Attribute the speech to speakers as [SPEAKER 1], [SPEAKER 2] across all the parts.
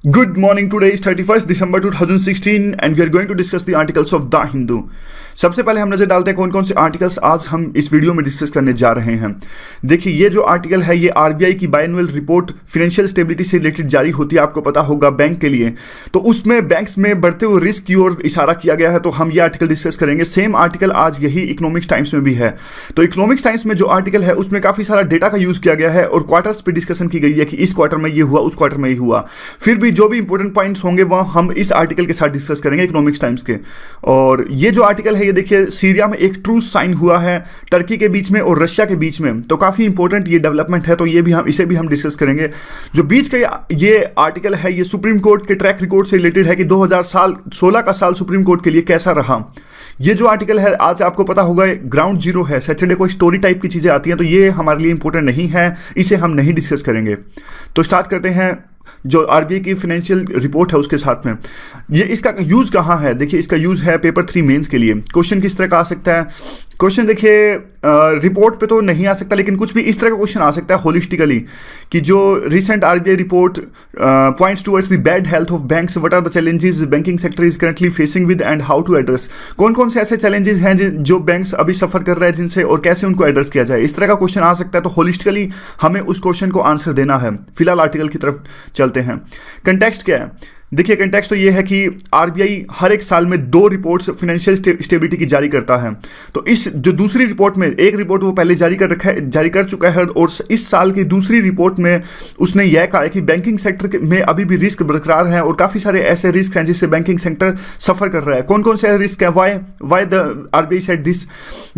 [SPEAKER 1] Good morning. Today is 31st December 2016 and we are going to discuss the articles of The Hindu. सबसे पहले हम नजर डालते हैं कौन कौन से आर्टिकल्स आज हम इस वीडियो में डिस्कस करने जा रहे हैं। देखिए, ये जो आर्टिकल है ये आरबीआई की बायनुअल रिपोर्ट फाइनेंशियल स्टेबिलिटी से रिलेटेड जारी होती है, आपको पता होगा, बैंक के लिए। तो उसमें बैंक्स में बढ़ते हुए रिस्क की ओर इशारा किया गया है, तो हम ये आर्टिकल डिस्कस करेंगे। सेम आर्टिकल आज यही इकोनॉमिक्स टाइम्स में भी है। तो इकोनॉमिक्स टाइम्स में जो आर्टिकल है उसमें काफी सारा डेटा का यूज किया गया है और क्वार्टर्स पे डिस्कशन की गई है कि इस क्वार्टर में ये हुआ, उस क्वार्टर में ये हुआ। फिर भी जो भी इंपॉर्टेंट पॉइंट्स होंगे वह हम इस आर्टिकल के साथ डिस्कस करेंगे इकोनॉमिक्स टाइम्स के। और ये जो आर्टिकल है ये देखिए, सीरिया में एक ट्रूस साइन हुआ है टर्की के बीच में और रशिया के बीच में, तो काफी इंपॉर्टेंट ये डेवलपमेंट है, तो ये भी हम इसे भी हम डिस्कस करेंगे। जो बीच का ये आर्टिकल है ये सुप्रीम कोर्ट के ट्रैक रिकॉर्ड से रिलेटेड है कि 2016 का साल सुप्रीम कोर्ट के लिए कैसा रहा। ये जो आर्टिकल है आज आपको पता होगा ग्राउंड जीरो है, सैटरडे को स्टोरी टाइप की चीजें आती हैं, तो ये हमारे लिए इंपॉर्टेंट नहीं है, इसे हम नहीं डिस्कस करेंगे। तो स्टार्ट करते हैं जो आरबीआई की फाइनेंशियल रिपोर्ट है उसके साथ में। ये इसका यूज कहाँ है? देखिए, इसका यूज है पेपर 3 मेंस के लिए। क्वेश्चन किस तरह का आ सकता है? क्वेश्चन देखिए, रिपोर्ट पे तो नहीं आ सकता, लेकिन कुछ भी इस तरह का क्वेश्चन आ सकता है होलिस्टिकली कि जो recent RBI report points towards the bad health of banks, what are the challenges banking sector is currently facing with and how to address. कौन कौन से ऐसे चैलेंजेस हैं जो बैंक्स अभी सफर कर रहे हैं जिनसे, और कैसे उनको एड्रेस किया जाए, इस तरह का क्वेश्चन आ सकता है। तो होलिस्टिकली हमें उस क्वेश्चन को आंसर देना है। फिलहाल आर्टिकल की तरफ चलते हैं। कंटेक्स्ट क्या है? देखिए, कंटेक्स्ट तो ये है कि आरबीआई हर एक साल में 2 रिपोर्ट्स फाइनेंशियल स्टेबिलिटी की जारी करता है। तो इस जो दूसरी रिपोर्ट में, एक रिपोर्ट वो पहले जारी कर चुका है और इस साल की दूसरी रिपोर्ट में उसने यह कहा है कि बैंकिंग सेक्टर में अभी भी रिस्क बरकरार हैं और काफ़ी सारे ऐसे रिस्क हैं जिससे बैंकिंग सेक्टर सफर कर रहा है। कौन कौन से रिस्क है? Why the RBI said this?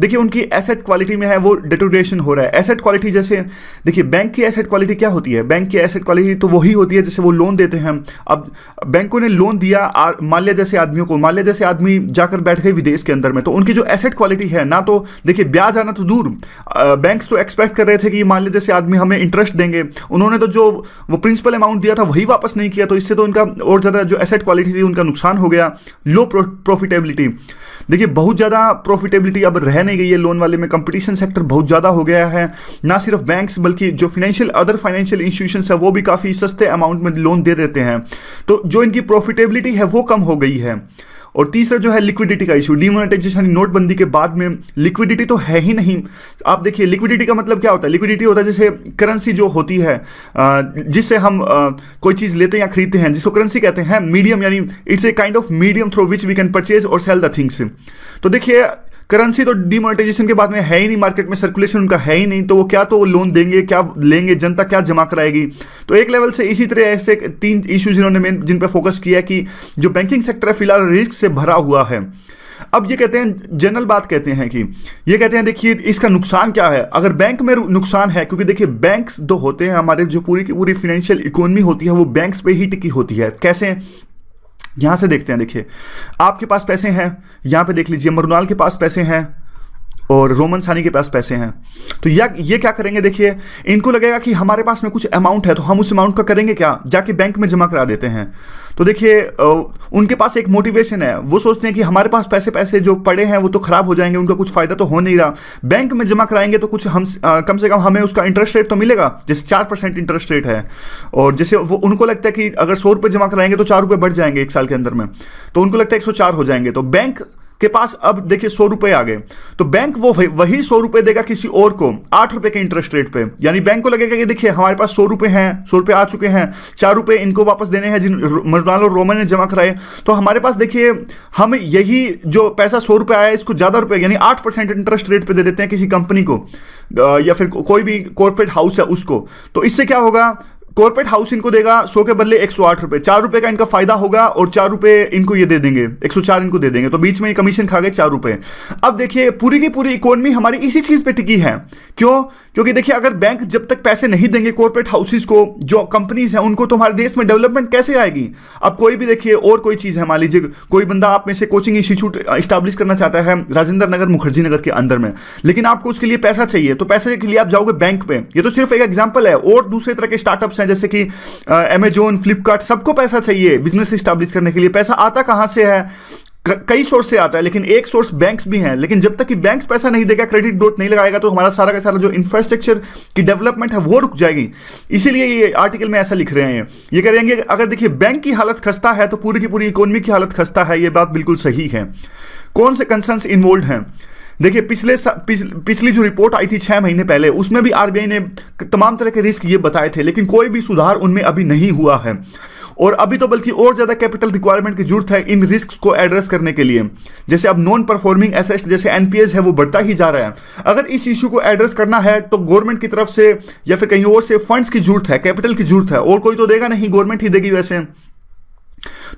[SPEAKER 1] देखिए, उनकी एसेट क्वालिटी में है वो डिटोरेशन हो रहा है। एसेट क्वालिटी जैसे देखिए, बैंक की एसेट क्वालिटी क्या होती है? बैंक की एसेट क्वालिटी तो वही होती है जैसे वो लोन देते हैं। अब बैंकों ने लोन दिया माल्या जैसे आदमियों को, माल्या जैसे आदमी जाकर बैठ गए विदेश के अंदर में, तो उनकी जो एसेट क्वालिटी है ना, तो देखिए ब्याज आना तो दूर, बैंक्स तो एक्सपेक्ट कर रहे थे कि माल्या जैसे आदमी हमें इंटरेस्ट देंगे, उन्होंने तो जो वो प्रिंसिपल अमाउंट दिया था वही वापस नहीं किया, तो इससे तो उनका और ज़्यादा जो एसेट क्वालिटी थी उनका नुकसान हो गया। लो प्रॉफिटेबिलिटी, देखिए बहुत ज़्यादा प्रॉफिटेबिलिटी अब रह नहीं गई है लोन वाले में। कंपटीशन सेक्टर बहुत ज़्यादा हो गया है, ना सिर्फ बैंक्स बल्कि जो अदर फाइनेंशियल इंस्टीट्यूशंस है वो भी काफ़ी सस्ते अमाउंट में लोन दे देते हैं, तो जो इनकी प्रॉफिटेबिलिटी है वो कम हो गई है। और तीसरा जो है लिक्विडिटी का इशू, डिमोनेटाइजेशन नोटबंदी के बाद में लिक्विडिटी तो है ही नहीं। आप देखिए, लिक्विडिटी का मतलब क्या होता है? लिक्विडिटी होता है जैसे करेंसी जो होती है जिससे हम कोई चीज़ लेते हैं या खरीदते हैं, जिसको करेंसी कहते हैं। मीडियम यानी it's a kind of medium through which we can purchase और सेल द थिंग्स। तो देखिए, करेंसी तो डिमोनेटाइजेशन के बाद में है ही नहीं, मार्केट में सर्कुलेशन उनका है ही नहीं, तो वो क्या तो वो लोन देंगे, क्या लेंगे, जनता क्या जमा कराएगी। तो एक लेवल से इसी तरह ऐसे 3 इश्यूज इन्होंने जिन पर फोकस किया कि जो बैंकिंग सेक्टर है फिलहाल रिस्क से भरा हुआ है। अब ये कहते हैं, जनरल बात कहते हैं कि ये कहते हैं देखिए इसका नुकसान क्या है अगर बैंक में नुकसान है, क्योंकि देखिए बैंक्स जो होते हैं हमारे, जो पूरी की पूरी फाइनेंशियल इकोनॉमी होती है वो बैंक्स पे ही टिकी होती है। कैसे? यहां से देखते हैं। देखिए, आपके पास पैसे हैं, यहां पे देख लीजिए मरुनाल के पास पैसे हैं और रोमन सानी के पास पैसे हैं, तो ये क्या करेंगे? देखिए, इनको लगेगा कि हमारे पास में कुछ अमाउंट है, तो हम उस अमाउंट का करेंगे क्या? जाके बैंक में जमा करा देते हैं। तो देखिए, उनके पास एक मोटिवेशन है, वो सोचते हैं कि हमारे पास पैसे जो पड़े हैं वो तो खराब हो जाएंगे, उनका कुछ फायदा तो हो नहीं रहा, बैंक में जमा कराएंगे तो कुछ हम कम से कम हमें उसका इंटरेस्ट रेट तो मिलेगा। जैसे 4% इंटरेस्ट रेट है, और जैसे वो उनको लगता है कि अगर 100 रुपये जमा कराएंगे तो 4 रुपये बढ़ जाएंगे एक साल के अंदर में, तो उनको लगता है 104 हो जाएंगे। तो बैंक के पास अब देखिए 100 रुपए आ गए, तो बैंक वो वही 100 रुपए देगा किसी और को 8 रुपए के इंटरेस्ट रेट पे। यानी बैंक को लगेगा कि देखिए हमारे पास 100 रुपए हैं, 100 रुपए आ चुके हैं, 4 रुपए इनको वापस देने हैं जिन मरुनाल और रोमन ने जमा कराए, तो हमारे पास देखिए हम यही जो पैसा 100 रुपए आया इसको ज्यादा रुपए यानी 8% इंटरेस्ट रेट पे दे देते हैं किसी कंपनी को या फिर कोई भी कॉर्पोरेट हाउस है उसको। तो इससे क्या होगा? कॉर्पोरेट हाउस इनको देगा 100 के बदले 108 रुपए, 4 रुपए का इनका फायदा होगा और 4 रुपए इनको ये दे देंगे, 104 इनको दे देंगे, तो बीच में कमीशन खा गए 4 रुपए। अब देखिए पूरी की पूरी इकोनॉमी हमारी इसी चीज पे टिकी है। क्यों? क्योंकि देखिए अगर बैंक जब तक पैसे नहीं देंगे कॉर्पोरेट हाउसेस को, जो कंपनीज हैं उनको, तो हमारे देश में डेवलपमेंट कैसे आएगी? अब कोई भी देखिए और कोई चीज है, मान लीजिए कोई बंदा आप में से कोचिंग इंस्टीट्यूट स्टैब्लिश करना चाहता है राजेंद्र नगर मुखर्जी नगर के अंदर में, लेकिन आपको उसके लिए पैसा चाहिए, तो पैसे के लिए आप जाओगे बैंक पे। ये तो सिर्फ एक एग्जाम्पल है, और दूसरे तरह के स्टार्टअप्स हैं जैसे कि अमेजोन, फ्लिपकार्ट, सबको पैसा चाहिए बिजनेस स्टैब्लिश करने के लिए। पैसा आता कहां से है? कई सोर्स से आता है, लेकिन एक सोर्स बैंक्स भी हैं। लेकिन जब तक कि बैंक्स पैसा नहीं देगा, क्रेडिट ग्रोथ नहीं लगाएगा, तो हमारा सारा का सारा जो इंफ्रास्ट्रक्चर की डेवलपमेंट है वो रुक जाएगी। इसीलिए ये आर्टिकल में ऐसा लिख रहे हैं। ये करेंगे अगर देखिए बैंक की हालत खस्ता है तो पूरी की पूरी इकोनॉमी की हालत खस्ता है। ये बात बिल्कुल सही है। कौन से कंसर्न्स इन्वॉल्व हैं? देखिए पिछली जो रिपोर्ट आई थी 6 महीने पहले, उसमें भी आरबीआई ने तमाम तरह के रिस्क ये बताए थे, लेकिन कोई भी सुधार उनमें अभी नहीं हुआ है। और अभी तो बल्कि और ज्यादा कैपिटल रिक्वायरमेंट की जरूरत है इन रिस्क को एड्रेस करने के लिए। जैसे अब नॉन परफॉर्मिंग एसेट जैसे एनपीएस है वो बढ़ता ही जा रहा है। अगर इस इशू को एड्रेस करना है तो गवर्नमेंट की तरफ से या फिर कहीं और से फंड्स की जरूरत है, कैपिटल की जरूरत है, और कोई तो देगा नहीं, गवर्नमेंट ही देगी वैसे।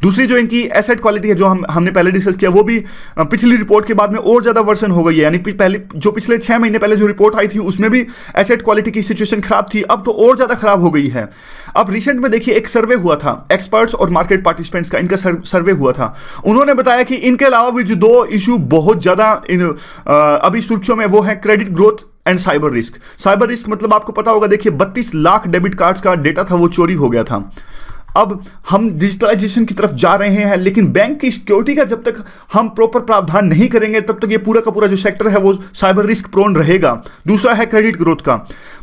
[SPEAKER 1] दूसरी जो इनकी एसेट क्वालिटी है, जो हमने पहले डिस्कस किया, वो भी पिछली रिपोर्ट के बाद में और ज्यादा वर्सन हो गई है। यानी पहले जो पिछले 6 महीने पहले जो रिपोर्ट आई थी उसमें भी एसेट क्वालिटी की सिचुएशन खराब थी, अब तो और ज्यादा खराब हो गई है। अब रिसेंट में देखिए एक सर्वे हुआ था एक्सपर्ट्स और मार्केट पार्टिसिपेंट्स का, इनका सर्वे हुआ था। उन्होंने बताया कि इनके अलावा भी जो 2 इशू बहुत ज्यादा अभी सुर्खियों में, वो है credit growth and cyber risk. Cyber risk मतलब आपको पता होगा, देखिए 32 लाख डेबिट कार्ड्स का डेटा था वो चोरी हो गया था। अब हम डिजिटलाइजेशन की तरफ जा रहे हैं, लेकिन बैंक की सिक्योरिटी का जब तक हम प्रॉपर प्रावधान नहीं करेंगे तब तक ये पूरा का पूरा जो सेक्टर है वो साइबर रिस्क प्रोन रहेगा। दूसरा है क्रेडिट ग्रोथ का,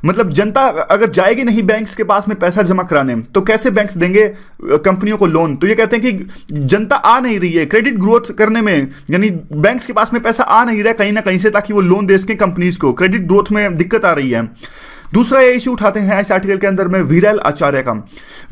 [SPEAKER 1] मतलब जनता अगर जाएगी नहीं बैंक्स के पास में पैसा जमा कराने, तो कैसे बैंक्स देंगे कंपनियों को लोन? तो ये कहते हैं कि जनता आ नहीं रही है क्रेडिट ग्रोथ करने में, यानी बैंक्स के पास में पैसा आ नहीं रहा है कहीं ना कहीं से, ताकि वो लोन दे सकें कंपनीज को। क्रेडिट ग्रोथ में दिक्कत आ रही है। दूसरा ये इशू उठाते हैं इस आर्टिकल के अंदर में वीरेल आचार्य का।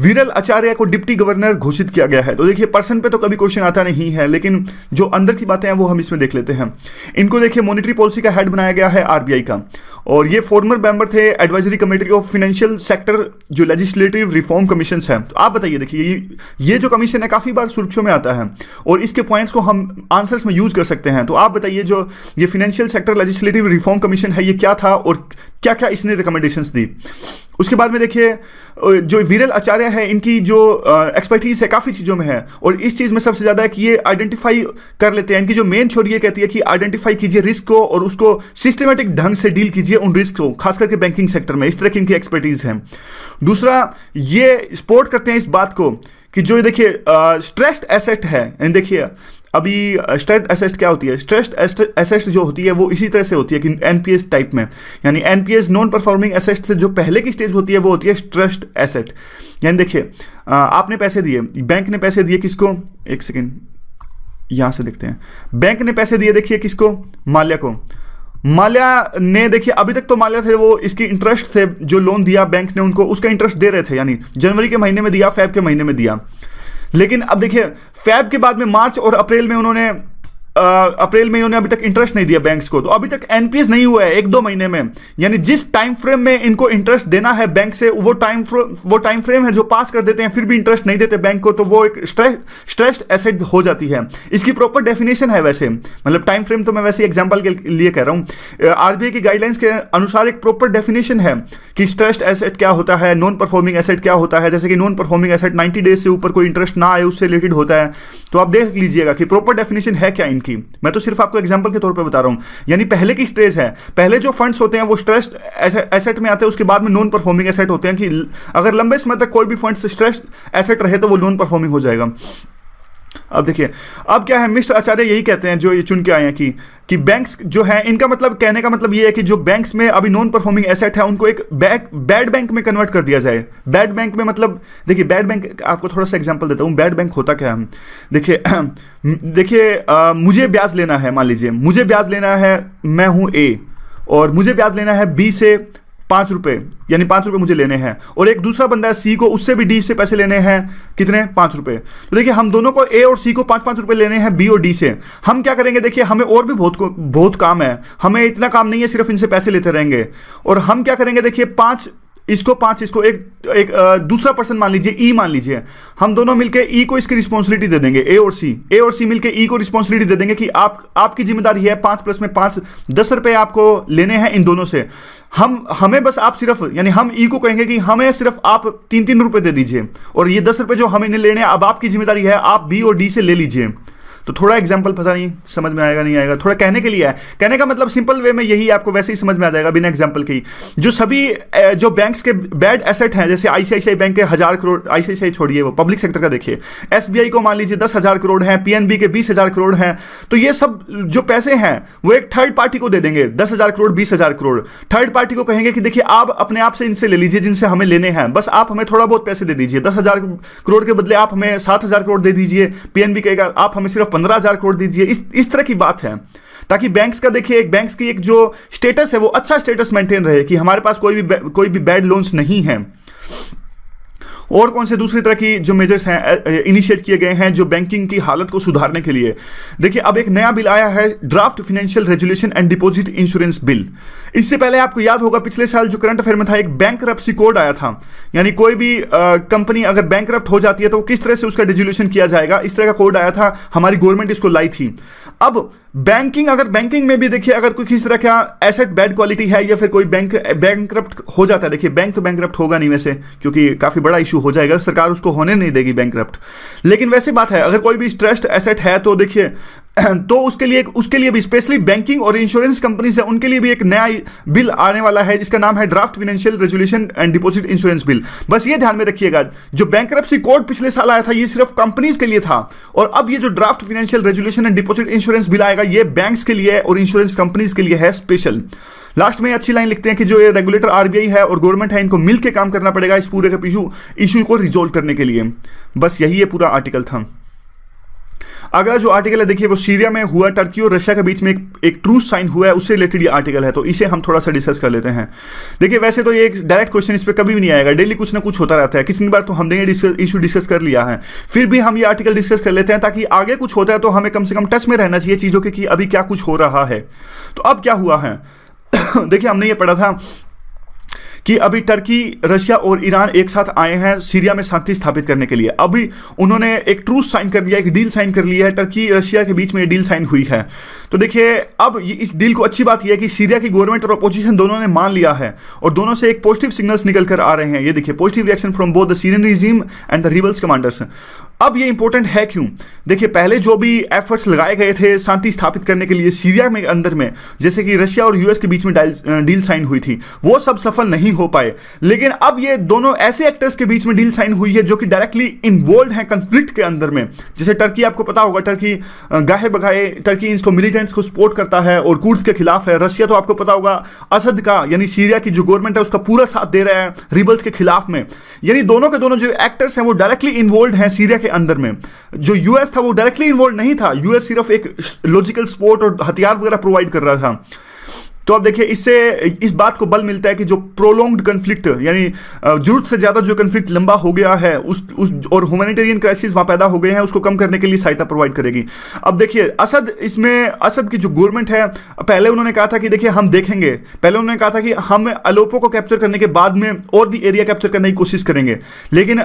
[SPEAKER 1] वीरेल आचार्य को डिप्टी गवर्नर घोषित किया गया है। तो देखिए पर्सन पे तो कभी क्वेश्चन आता नहीं है, लेकिन जो अंदर की बातें हैं वो हम इसमें देख लेते हैं। इनको देखिए मॉनेटरी पॉलिसी का हेड बनाया गया है आरबीआई का, और ये फॉर्मर मेंबर थे advisory committee of financial sector जो लेजिस्लेटिव रिफॉर्म कमीशन है। तो आप बताइए, देखिए ये जो कमीशन है काफी बार सुर्खियों में आता है और इसके पॉइंट्स को हम आंसर्स में यूज कर सकते हैं। तो आप बताइए जो ये financial sector legislative reform commission है ये क्या था और क्या क्या इसने रिकमेंडेशंस दी। उसके बाद में देखिए जो वीरेल आचार्य है, इनकी जो एक्सपर्टीज है काफ़ी चीज़ों में है, और इस चीज़ में सबसे ज़्यादा है कि ये आइडेंटिफाई कर लेते हैं। इनकी जो मेन थ्योरी ये कहती है कि आइडेंटिफाई कीजिए रिस्क को और उसको सिस्टमेटिक ढंग से डील कीजिए उन रिस्क को, खास करके बैंकिंग सेक्टर में। इस तरह की इनकी एक्सपर्टीज है। दूसरा, ये सपोर्ट करते हैं इस बात को कि जो देखिए स्ट्रेस्ड एसेट है, देखिए अभी स्ट्रेस्ड एसेट क्या होती है? स्ट्रेस्ड एसेट जो होती है वो इसी तरह से होती है कि एनपीएस टाइप में, यानी एनपीएस नॉन परफॉर्मिंग एसेट से जो पहले की स्टेज होती है वो होती है स्ट्रेस्ड एसेट। यानी देखिए आपने पैसे दिए, बैंक ने पैसे दिए किसको? एक सेकेंड यहां से देखते हैं। बैंक ने पैसे दिए देखिए किसको? माल्या को। माल्या ने देखिए अभी तक तो माल्या थे वो इसकी इंटरेस्ट थे, जो लोन दिया बैंक ने उनको उसका इंटरेस्ट दे रहे थे, यानी जनवरी के महीने में दिया, फेब के महीने में दिया। लेकिन अब देखिए फेब के बाद में मार्च और अप्रैल में इन्होंने अभी तक इंटरेस्ट नहीं दिया बैंक्स को, तो अभी तक एनपीएस नहीं हुआ है 1-2 महीने में। यानी जिस टाइम फ्रेम में इनको इंटरेस्ट देना है बैंक से, वो टाइम फ्रेम है जो पास कर देते हैं, फिर भी इंटरेस्ट नहीं देते बैंक को, तो वो एक स्ट्रेस्ड एसेट हो जाती है। इसकी प्रॉपर डेफिनेशन है वैसे, मतलब टाइम फ्रेम तो मैं वैसे एग्जांपल के लिए कह रहा हूं। आरबीआई की गाइडलाइंस के अनुसार एक प्रॉपर डेफिनेशन है कि स्ट्रेस्ड एसेट क्या होता है, नॉन परफॉर्मिंग एसेट क्या होता है। जैसे कि नॉन परफॉर्मिंग एसेट 90 डेज से ऊपर कोई इंटरेस्ट ना आए उससे रिलेटेड होता है। तो आप देख लीजिएगा कि प्रॉपर डेफिनेशन है क्या इनकी। मैं तो सिर्फ आपको एग्जांपल के तौर पे बता रहा हूं। यानी पहले की स्टेज है, पहले जो फंड्स होते हैं वो स्ट्रेस्ड एसेट में आते हैं, उसके बाद में नॉन परफॉर्मिंग एसेट होते हैं कि अगर लंबे समय तक कोई भी फंड्स स्ट्रेस्ड एसेट रहे तो वो नॉन परफॉर्मिंग हो जाएगा। अब देखिए अब क्या है, मिस्टर आचार्य यही कहते हैं जो ये चुन के आए हैं कि बैंक्स जो है, इनका मतलब कहने का मतलब ये है कि जो बैंक्स में अभी नॉन परफॉर्मिंग एसेट है उनको एक बैड बैंक में कन्वर्ट कर दिया जाए। बैड बैंक में मतलब देखिए, बैड बैंक आपको थोड़ा सा एग्जांपल देता हूँ। बैड बैंक होता क्या है, देखिए मुझे ब्याज लेना है, मान लीजिए मुझे ब्याज लेना है, मैं हूँ ए और मुझे ब्याज लेना है बी से 5 रुपये, यानी 5 रुपये मुझे लेने हैं, और एक दूसरा बंदा है सी को, उससे भी डी से पैसे लेने हैं, कितने? 5 रुपये। तो देखिए हम दोनों को ए और सी को 5-5 रुपये लेने हैं बी और डी से। हम क्या करेंगे, देखिए हमें और भी बहुत काम है, हमें इतना काम नहीं है सिर्फ इनसे पैसे लेते रहेंगे। और हम क्या करेंगे, देखिए 5 इसको एक दूसरा पर्सन मान लीजिए ई मान लीजिए, हम दोनों मिलकर ई को इसकी रिस्पॉन्सिबिलिटी दे देंगे, ए और सी मिलकर ई को रिस्पॉन्सिबिलिटी दे देंगे कि आपकी जिम्मेदारी है 5 + 5 10 रुपये आपको लेने हैं इन दोनों से। हमें बस आप सिर्फ, यानी हम ई को कहेंगे कि हमें सिर्फ आप 3-3 रुपये दे दीजिए, और ये 10 रुपये जो हमें लेने हैं अब आपकी जिम्मेदारी है, आप बी और डी से ले लीजिए। तो थोड़ा एग्जाम्पल पता नहीं समझ में आएगा नहीं आएगा, थोड़ा कहने के लिए है, कहने का मतलब सिंपल वे में यही, आपको वैसे ही समझ में आ जाएगा बिना एग्जाम्पल के ही। जो सभी जो बैंक्स के बैड एसेट हैं, जैसे आईसीआईसीआई बैंक के 1000 करोड़, आईसीआईसीआई छोड़िए वो पब्लिक सेक्टर का देखिए, एसबीआई को मान लीजिए 10,000 करोड़ है, पीएनबी के 20,000 करोड़ हैं, तो ये सब जो पैसे हैं वो एक थर्ड पार्टी को दे देंगे, 10,000 करोड़ 20,000 करोड़, थर्ड पार्टी को कहेंगे कि देखिए आप अपने आप से इनसे ले लीजिए जिनसे हमें लेने हैं, बस आप हमें थोड़ा बहुत पैसे दे दीजिए, 10,000 करोड़ के बदले आप हमें 7,000 करोड़ दे दीजिए, पीएनबी कहेगा आप हमें सिर्फ 15,000 करोड़ दीजिए। इस तरह की बात है, ताकि बैंक्स का देखिए, एक बैंक्स की एक जो स्टेटस है वो अच्छा स्टेटस मेंटेन रहे कि हमारे पास कोई भी बैड लोन्स नहीं है। और कौन से दूसरी तरह की जो मेजर्स हैं इनिशिएट किए गए हैं जो बैंकिंग की हालत को सुधारने के लिए? देखिए अब एक नया बिल आया है, draft financial resolution and deposit insurance bill. इससे पहले आपको याद होगा पिछले साल जो करंट अफेयर में था, एक बैंकरप्सी कोड आया था, यानी कोई भी कंपनी अगर बैंकरप्ट हो जाती है तो किस तरह से उसका डिसोल्यूशन किया जाएगा, इस तरह का कोड आया था, हमारी गवर्नमेंट इसको लाई थी। अब बैंकिंग में भी देखिए अगर कोई किसी तरह का एसेट बैड क्वालिटी है या फिर कोई बैंकरप्ट हो जाता है, देखिए बैंक तो बैंकरप्ट होगा नहीं वैसे, क्योंकि काफी बड़ा इशू हो जाएगा, सरकार उसको होने नहीं देगी बैंकरप्ट, लेकिन वैसे बात है अगर कोई भी स्ट्रेस्ड एसेट है तो देखिए तो उसके लिए भी स्पेशली बैंकिंग और इंश्योरेंस कंपनी से उनके लिए भी एक नया बिल आने वाला है, जिसका नाम है draft financial resolution and deposit insurance bill. बस ये ध्यान में रखिएगा, जो बैंकरप्सी कोड पिछले साल आया था ये सिर्फ कंपनीज के लिए था, और अब ये जो draft financial resolution and deposit insurance bill आएगा ये बैंक्स के लिए और इंश्योरेंस कंपनीज के लिए है स्पेशल। लास्ट में अच्छी लाइन लिखते हैं कि जो ये रेगुलेटर आरबीआई है और गवर्नमेंट है, इनको मिलकर काम करना पड़ेगा इस पूरे का इशू को रिजोल्व करने के लिए। बस यही ये पूरा आर्टिकल था। अगला जो आर्टिकल है देखिए वो सीरिया में हुआ, टर्की और रशिया के बीच में एक ट्रूस साइन हुआ है, उससे रिलेटेड ये आर्टिकल है, तो इसे हम थोड़ा सा डिस्कस कर लेते हैं। देखिए वैसे तो ये एक डायरेक्ट क्वेश्चन इस पर कभी भी नहीं आएगा, डेली कुछ ना कुछ होता रहता है, कितनी बार तो हमने ये इशू डिस्कस कर लिया है, फिर भी हम ये आर्टिकल डिस्कस कर लेते हैं ताकि आगे कुछ होता है तो हमें कम से कम टच में रहना चाहिए चीज़ों के कि अभी क्या कुछ हो रहा है। तो अब क्या हुआ है देखिए हमने ये पढ़ा था कि अभी टर्की, रशिया और ईरान एक साथ आए हैं सीरिया में शांति स्थापित करने के लिए। अभी उन्होंने एक ट्रूस साइन कर लिया, एक डील साइन कर लिया है, टर्की रशिया के बीच में ये डील साइन हुई है। तो देखिए अब इस डील को अच्छी बात यह है कि सीरिया की गवर्नमेंट और अपोजिशन दोनों ने मान लिया है और दोनों से एक पॉजिटिव सिग्नल्स निकल कर आ रहे हैं। ये देखिए positive reaction from both the Syrian regime and the rebels commanders. अब ये इंपॉर्टेंट है क्यों? देखिए पहले जो भी एफर्ट्स लगाए गए थे शांति स्थापित करने के लिए सीरिया में अंदर में, जैसे कि रशिया और यूएस के बीच में डील साइन हुई थी, वो सब सफल नहीं हो पाए। लेकिन अब ये दोनों ऐसे एक्टर्स के बीच में डील साइन हुई है जो कि डायरेक्टली इन्वॉल्व हैं कंफ्लिक्ट के अंदर में। जैसे टर्की, आपको पता होगा टर्की गाहे बगाए टर्की इसको मिलिटेंट्स को सपोर्ट करता है और कुर्द्स के खिलाफ है। रशिया तो आपको पता होगा असद का यानी सीरिया की जो गवर्नमेंट है उसका पूरा साथ दे रहा है रिबल्स के खिलाफ में। यानी दोनों के दोनों जो एक्टर्स हैं वो डायरेक्टली इन्वॉल्व हैं सीरिया के अंदर में। जो यूएस था वो डायरेक्टली इन्वॉल्व नहीं था, यूएस सिर्फ एक लॉजिकल सपोर्ट और हथियार वगैरह प्रोवाइड कर रहा था। तो अब देखिए इससे इस बात को बल मिलता है कि जो प्रोलॉन्ग्ड कन्फ्लिक्ट यानी जरूरत से ज्यादा जो कन्फ्लिक्ट लंबा हो गया है उस और ह्यूमैनिटेरियन क्राइसिस वहां पैदा हो गए हैं उसको कम करने के लिए सहायता प्रोवाइड करेगी। अब देखिए असद की जो गवर्नमेंट है, पहले उन्होंने कहा था कि देखिए हम देखेंगे, पहले उन्होंने कहा था कि हम अलोपो को कैप्चर करने के बाद में और भी एरिया कैप्चर करने की कोशिश करेंगे, लेकिन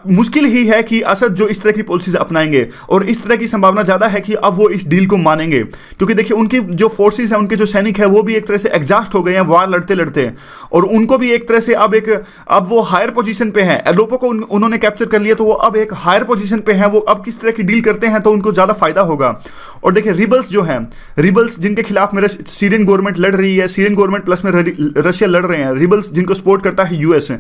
[SPEAKER 1] मुश्किल ही है कि असद जो इस तरह की पॉलिसीज अपनाएंगे और इस तरह की संभावना ज़्यादा है कि अब वो इस डील को मानेंगे, क्योंकि देखिए उनकी जो फोर्सेस हैं, उनके जो सैनिक है वो भी एक तरह से एग्जॉस्ट हो गए हैं वार लड़ते लड़ते, और उनको भी एक तरह से अब वो हायर पोजीशन पे हैं। एलोपो को उन्होंने कैप्चर कर लिया तो वो अब एक हायर पोजीशन पे हैं, वो अब किस तरह की डील करते हैं तो उनको ज़्यादा फायदा होगा। और देखिए रिबल्स जो हैं, रिबल्स जिनके खिलाफ में सीरियन गवर्नमेंट लड़ रही है, सीरियन गवर्नमेंट प्लस में रशिया लड़ रहे हैं, रिबल्स जिनको सपोर्ट करता है यूएस।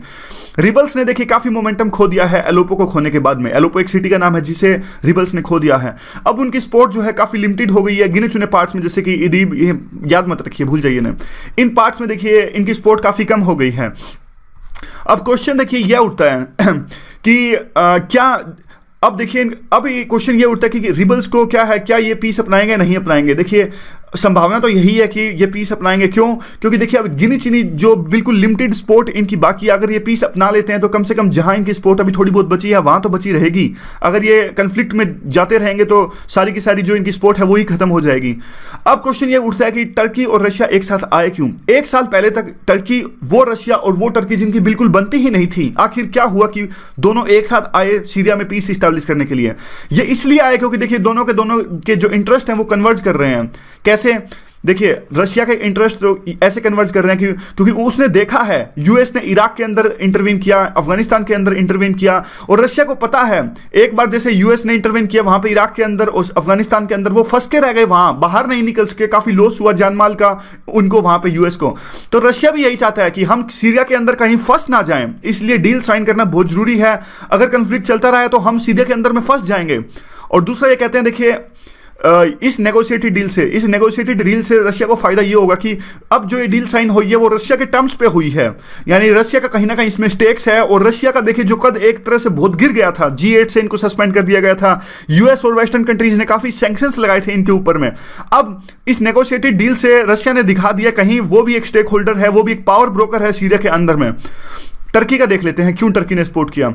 [SPEAKER 1] रिबल्स ने देखिए काफी मोमेंटम खो दिया है एलोपो को खोने के बाद में। एलोपो एक सिटी का नाम है जिसे रिबल्स ने खो दिया है। अब उनकी सपोर्ट जो है काफी लिमिटेड हो गई है गिने चुने पार्ट्स में, जैसे कि इदीब, याद मत रखिए, भूल जाइए ना, इन पार्ट्स में देखिए इनकी सपोर्ट काफी कम हो गई है। अब क्वेश्चन देखिए यह उठता है कि क्या, अब देखिए अब ये क्वेश्चन ये उठता है कि रिबल्स को क्या है, क्या ये पीस अपनाएंगे नहीं अपनाएंगे? देखिए संभावना तो यही है कि ये पीस अपनाएंगे। क्यों? क्योंकि देखिए अब गिनी चुनी जो बिल्कुल लिमिटेड स्पोर्ट इनकी बाकी, अगर ये पीस अपना लेते हैं तो कम से कम जहां इनकी स्पोर्ट अभी थोड़ी बहुत बची है वहां तो बची रहेगी। अगर ये कंफ्लिक्ट में जाते रहेंगे तो सारी की सारी जो इनकी स्पोर्ट है वो ही खत्म हो जाएगी। अब क्वेश्चन ये उठता है कि टर्की और रशिया एक साथ आए क्यों? एक साल पहले तक टर्की वो रशिया और वो टर्की जिनकी बिल्कुल बनती ही नहीं थी, आखिर क्या हुआ कि दोनों एक साथ आए सीरिया में पीस इस्टेब्लिश करने के लिए? ये इसलिए आए क्योंकि देखिए दोनों के जो इंटरेस्ट हैं वो कन्वर्ज कर रहे हैं। कैसे? देखिए रशिया का इंटरेस्ट तो ऐसे कन्वर्ट कर रहे हैं कि क्योंकि उसने देखा है यूएस ने इराक के अंदर इंटरवीन किया, अफगानिस्तान के अंदर इंटरवीन किया, और रशिया को पता है एक बार जैसे यूएस ने इंटरवीन किया वहां पे इराक के अंदर और अफगानिस्तान के अंदर, वो फंस के रह गए, वहां बाहर नहीं निकल सके, काफी लॉस हुआ जानमाल का उनको वहां पे यूएस को। तो रशिया भी यही चाहता है कि हम सीरिया के अंदर कहीं फंस ना जाएं, इसलिए डील साइन करना बहुत जरूरी है। अगर कंफ्लिक्ट चलता रहा तो हम सीरिया के अंदर में फंस जाएंगे। और दूसरा ये कहते हैं, देखिए इस नेगोशिएटेड डील से रशिया को फायदा ये होगा कि अब जो ये डील साइन हुई है वो रशिया के टर्म्स पे हुई है, यानी रशिया का कहीं ना कहीं इसमें स्टेक्स है। और रशिया का देखिए जो कद एक तरह से बहुत गिर गया था, G8 से इनको सस्पेंड कर दिया गया था, यूएस और वेस्टर्न कंट्रीज ने काफी सैंक्शंस लगाए थे इनके ऊपर में। अब इस नेगोशिएटेड डील से रशिया ने दिखा दिया कहीं वो भी एक स्टेक होल्डर है, वो भी एक पावर ब्रोकर है सीरिया के अंदर में। टर्की का देख लेते हैं, क्यों टर्की ने सपोर्ट किया।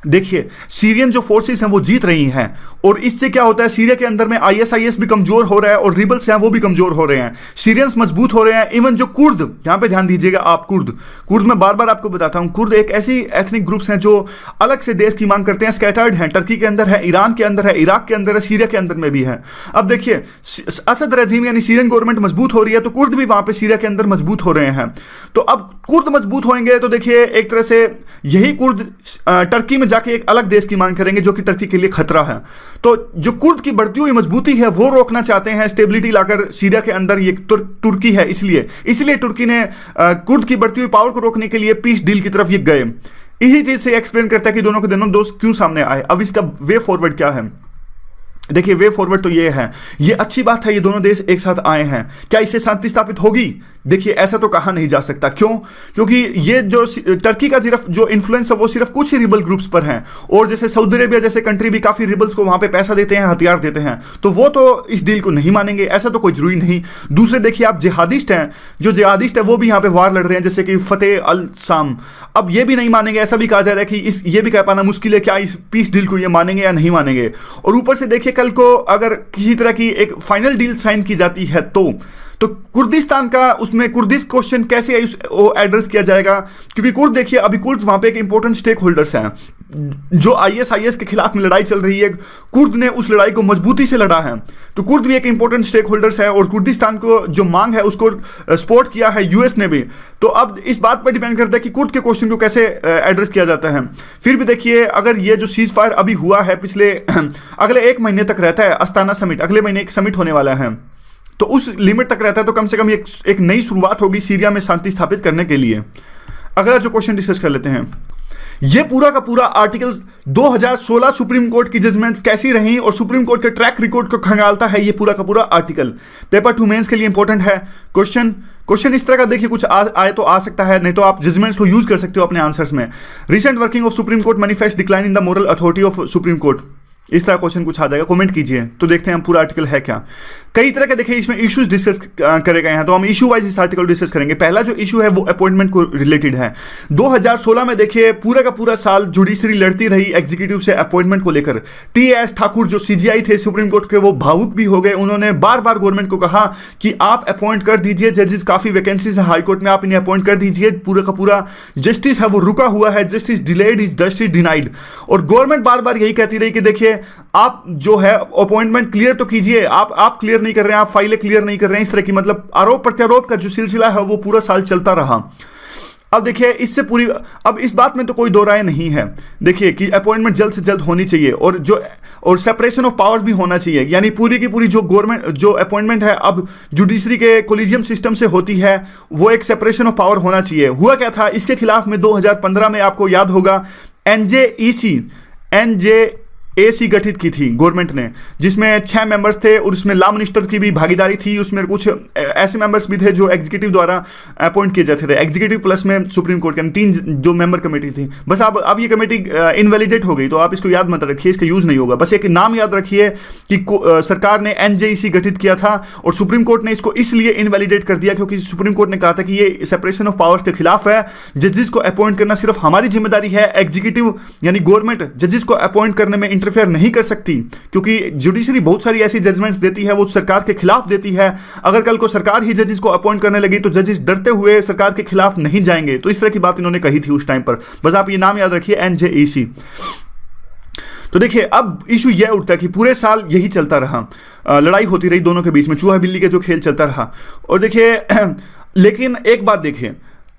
[SPEAKER 1] देखिए सीरियन जो फोर्सेस हैं वो जीत रही हैं, और इससे क्या होता है, सीरिया के अंदर में आईएसआईएस भी कमजोर हो रहा है और रिबल्स हैं वो भी कमजोर हो रहे हैं, सीरियंस मजबूत हो रहे हैं। इवन जो कुर्द, यहां पे ध्यान दीजिएगा आप, कुर्द मैं बार बार आपको बताता हूं, कुर्द एक ऐसी एथनिक ग्रुप्स हैं जो अलग से देश की मांग करते हैं, स्कैटर्ड हैं, टर्की के अंदर है, ईरान के अंदर है, इराक के अंदर है, सीरिया के अंदर में भी है। अब देखिए असद रजीम यानी सीरियन गवर्नमेंट मजबूत हो रही है, तो कुर्द भी वहां पे सीरिया के अंदर मजबूत हो रहे हैं। तो अब कुर्द मजबूत होंगे तो देखिए एक तरह से यही कुर्द टर्की में जाके एक अलग देश की मांग करेंगे जो कि टर्की के लिए खतरा है। तो जो कुर्द की बढ़ती हुई मजबूती है वो रोकना चाहते हैं, स्टेबिलिटी लाकर सीरिया के अंदर, ये तुर्की है, इसलिए तुर्की ने कुर्द की बढ़ती हुई पावर को रोकने के लिए पीस डील की तरफ ये गए। इसी चीज से एक्सप्लेन करता है कि दोनों के दोनों दोस्त क्यों सामने आए। अब इसका वे फॉरवर्ड क्या है, देखिए वे फॉरवर्ड तो ये है, ये अच्छी बात है ये दोनों देश एक साथ आए हैं, क्या इससे शांति स्थापित होगी? देखिए ऐसा तो कहा नहीं जा सकता। क्यों? क्योंकि ये जो टर्की का सिर्फ जो इन्फ्लुएंस है वो सिर्फ कुछ ही रिबल ग्रुप्स पर है, और जैसे सऊदी अरेबिया जैसे कंट्री भी काफी रिबल्स को वहां पे पैसा देते हैं, हथियार देते हैं, तो वो तो इस डील को नहीं मानेंगे, ऐसा तो कोई जरूरी नहीं। दूसरे देखिए आप जिहादिस्ट हैं, जो जिहादिस्ट है वो भी यहाँ पे वार लड़ रहे हैं, जैसे कि फतेह अल साम, अब ये भी नहीं मानेंगे। ऐसा भी कहा जा रहा है कि ये भी कह पाना मुश्किल है क्या इस पीस डील को ये मानेंगे या नहीं मानेंगे। और ऊपर से देखिए कल को अगर किसी तरह की एक फाइनल डील साइन की जाती है तो कुर्दिस्तान का उसमें कुर्दिश क्वेश्चन कैसे एड्रेस किया जाएगा, क्योंकि कुर्द देखिए अभी कुर्द वहां पे एक इंपॉर्टेंट स्टेक होल्डर्स हैं, जो आईएसआईएस के खिलाफ में लड़ाई चल रही है, कुर्द ने उस लड़ाई को मजबूती से लड़ा है, तो कुर्द भी एक इंपॉर्टेंट स्टेक होल्डर्स है, और कुर्दिस्तान को जो मांग है उसको सपोर्ट किया है यूएस ने भी। तो अब इस बात पर डिपेंड करता है कि कुर्द के क्वेश्चन को कैसे एड्रेस किया जाता है। फिर भी देखिए अगर ये जो सीज फायर अभी हुआ है पिछले अगले 1 महीने तक रहता है, अस्ताना समिट अगले महीने एक समिट होने वाला है, तो उस लिमिट तक रहता है, तो कम से कम एक नई शुरुआत होगी सीरिया में शांति स्थापित करने के लिए। अगला जो क्वेश्चन डिस्कस कर लेते हैं, ये पूरा का पूरा आर्टिकल 2016 सुप्रीम कोर्ट की जजमेंट्स कैसी रही और सुप्रीम कोर्ट के ट्रैक रिकॉर्ड को खंगालता है ये पूरा का पूरा आर्टिकल। पेपर 2 मेंस के लिए इंपॉर्टेंट है क्वेश्चन इस तरह का, देखिए कुछ आए तो आ सकता है, नहीं तो आप जजमेंट्स को यूज कर सकते हो अपने आंसर्स में। Recent working of supreme court manifest decline in the moral authority of supreme court, इस तरह क्वेश्चन कुछ आ जाएगा, कमेंट कीजिए तो देखते हैं हम पूरा आर्टिकल है क्या। कई तरह के देखिए इसमें इश्यूज डिस्कस करे गए हैं, तो हम इशू वाइज इस आर्टिकल डिस्कस करेंगे। पहला जो इशू है वो अपॉइंटमेंट को रिलेटेड है। 2016 में देखिए पूरा का पूरा साल जुडिशरी लड़ती रही एग्जीक्यूटिव से अपॉइंटमेंट को लेकर। टी.एस. ठाकुर जो सीजीआई थे सुप्रीम कोर्ट के, वो भावुक भी हो गए, उन्होंने बार बार गवर्नमेंट को कहा कि आप अपॉइंट कर दीजिए जजेस, काफी वैकेंसीज है हाईकोर्ट में, आप इन्हें अपॉइंट कर दीजिए, पूरा का पूरा जस्टिस है वो रुका हुआ है, justice delayed is justice denied. और गवर्नमेंट बार बार यही कहती रही कि देखिए आप जो है अपॉइंटमेंट क्लियर तो कीजिए, आप क्लियर नहीं कर रहे हैं, आप फाइलें क्लियर नहीं कर रहे हैं, इस तरह की मतलब आरोप प्रत्यारोप का जो सिलसिला है वो पूरा साल चलता रहा। अब देखिए इससे पूरी, अब इस बात में तो कोई दो राय नहीं है, देखिए कि अपॉइंटमेंट जल्द से जल्द होनी चाहिए, और सेपरेशन ऑफ पावर्स भी होना चाहिए, यानी पूरी की पूरी जो गवर्नमेंट जो अपॉइंटमेंट है अब जुडिशरी के कोलिजियम सिस्टम से होती है, वो एक सेपरेशन ऑफ पावर होना चाहिए। हुआ क्या था, इसके खिलाफ में 2015 में आपको याद होगा NJAC गठित की थी गवर्नमेंट ने, जिसमें 6 मेंबर्स थे और उसमें लॉ मिनिस्टर की भी भागीदारी थी, उसमें कुछ ऐसे मेंबर्स भी थे जो एग्जीक्यूटिव द्वारा अपॉइंट किए जाते थे, एग्जीक्यूटिव प्लस में सुप्रीम कोर्ट के 3 जो मेंबर कमेटी थी। बस अब ये कमेटी इनवैलिडेट हो गई, तो आप इसको याद मत रखिए, इसका यूज नहीं होगा, बस एक नाम याद रखिए कि सरकार ने NJAC गठित किया था और सुप्रीम कोर्ट ने इसको इसलिए इनवैलिडेट कर दिया क्योंकि सुप्रीम कोर्ट ने कहा था कि ये सेपरेशन ऑफ पावर्स के खिलाफ है, जजेस को अपॉइंट करना सिर्फ हमारी जिम्मेदारी है, एग्जीक्यूटिव यानी गवर्नमेंट जजेस को अपॉइंट करने में इंटरफेयर नहीं कर सकती, क्योंकि जुडिशरी बहुत सारी ऐसी जजमेंट्स देती है वो सरकार के खिलाफ देती है। अगर कल को सरकार ही जजेस को अपॉइंट करने लगी तो जजेस डरते हुए सरकार के खिलाफ नहीं जाएंगे, तो इस तरह की बात इन्होंने कही थी उस टाइम पर, बस आप ये नाम याद रखिए NJAC। तो देखिए अब इशू यह उठता है कि पूरे साल यही चलता रहा, लड़ाई होती रही दोनों के बीच में, चूहा बिल्ली के जो खेल चलता रहा। और देखिए लेकिन एक बात देखिए,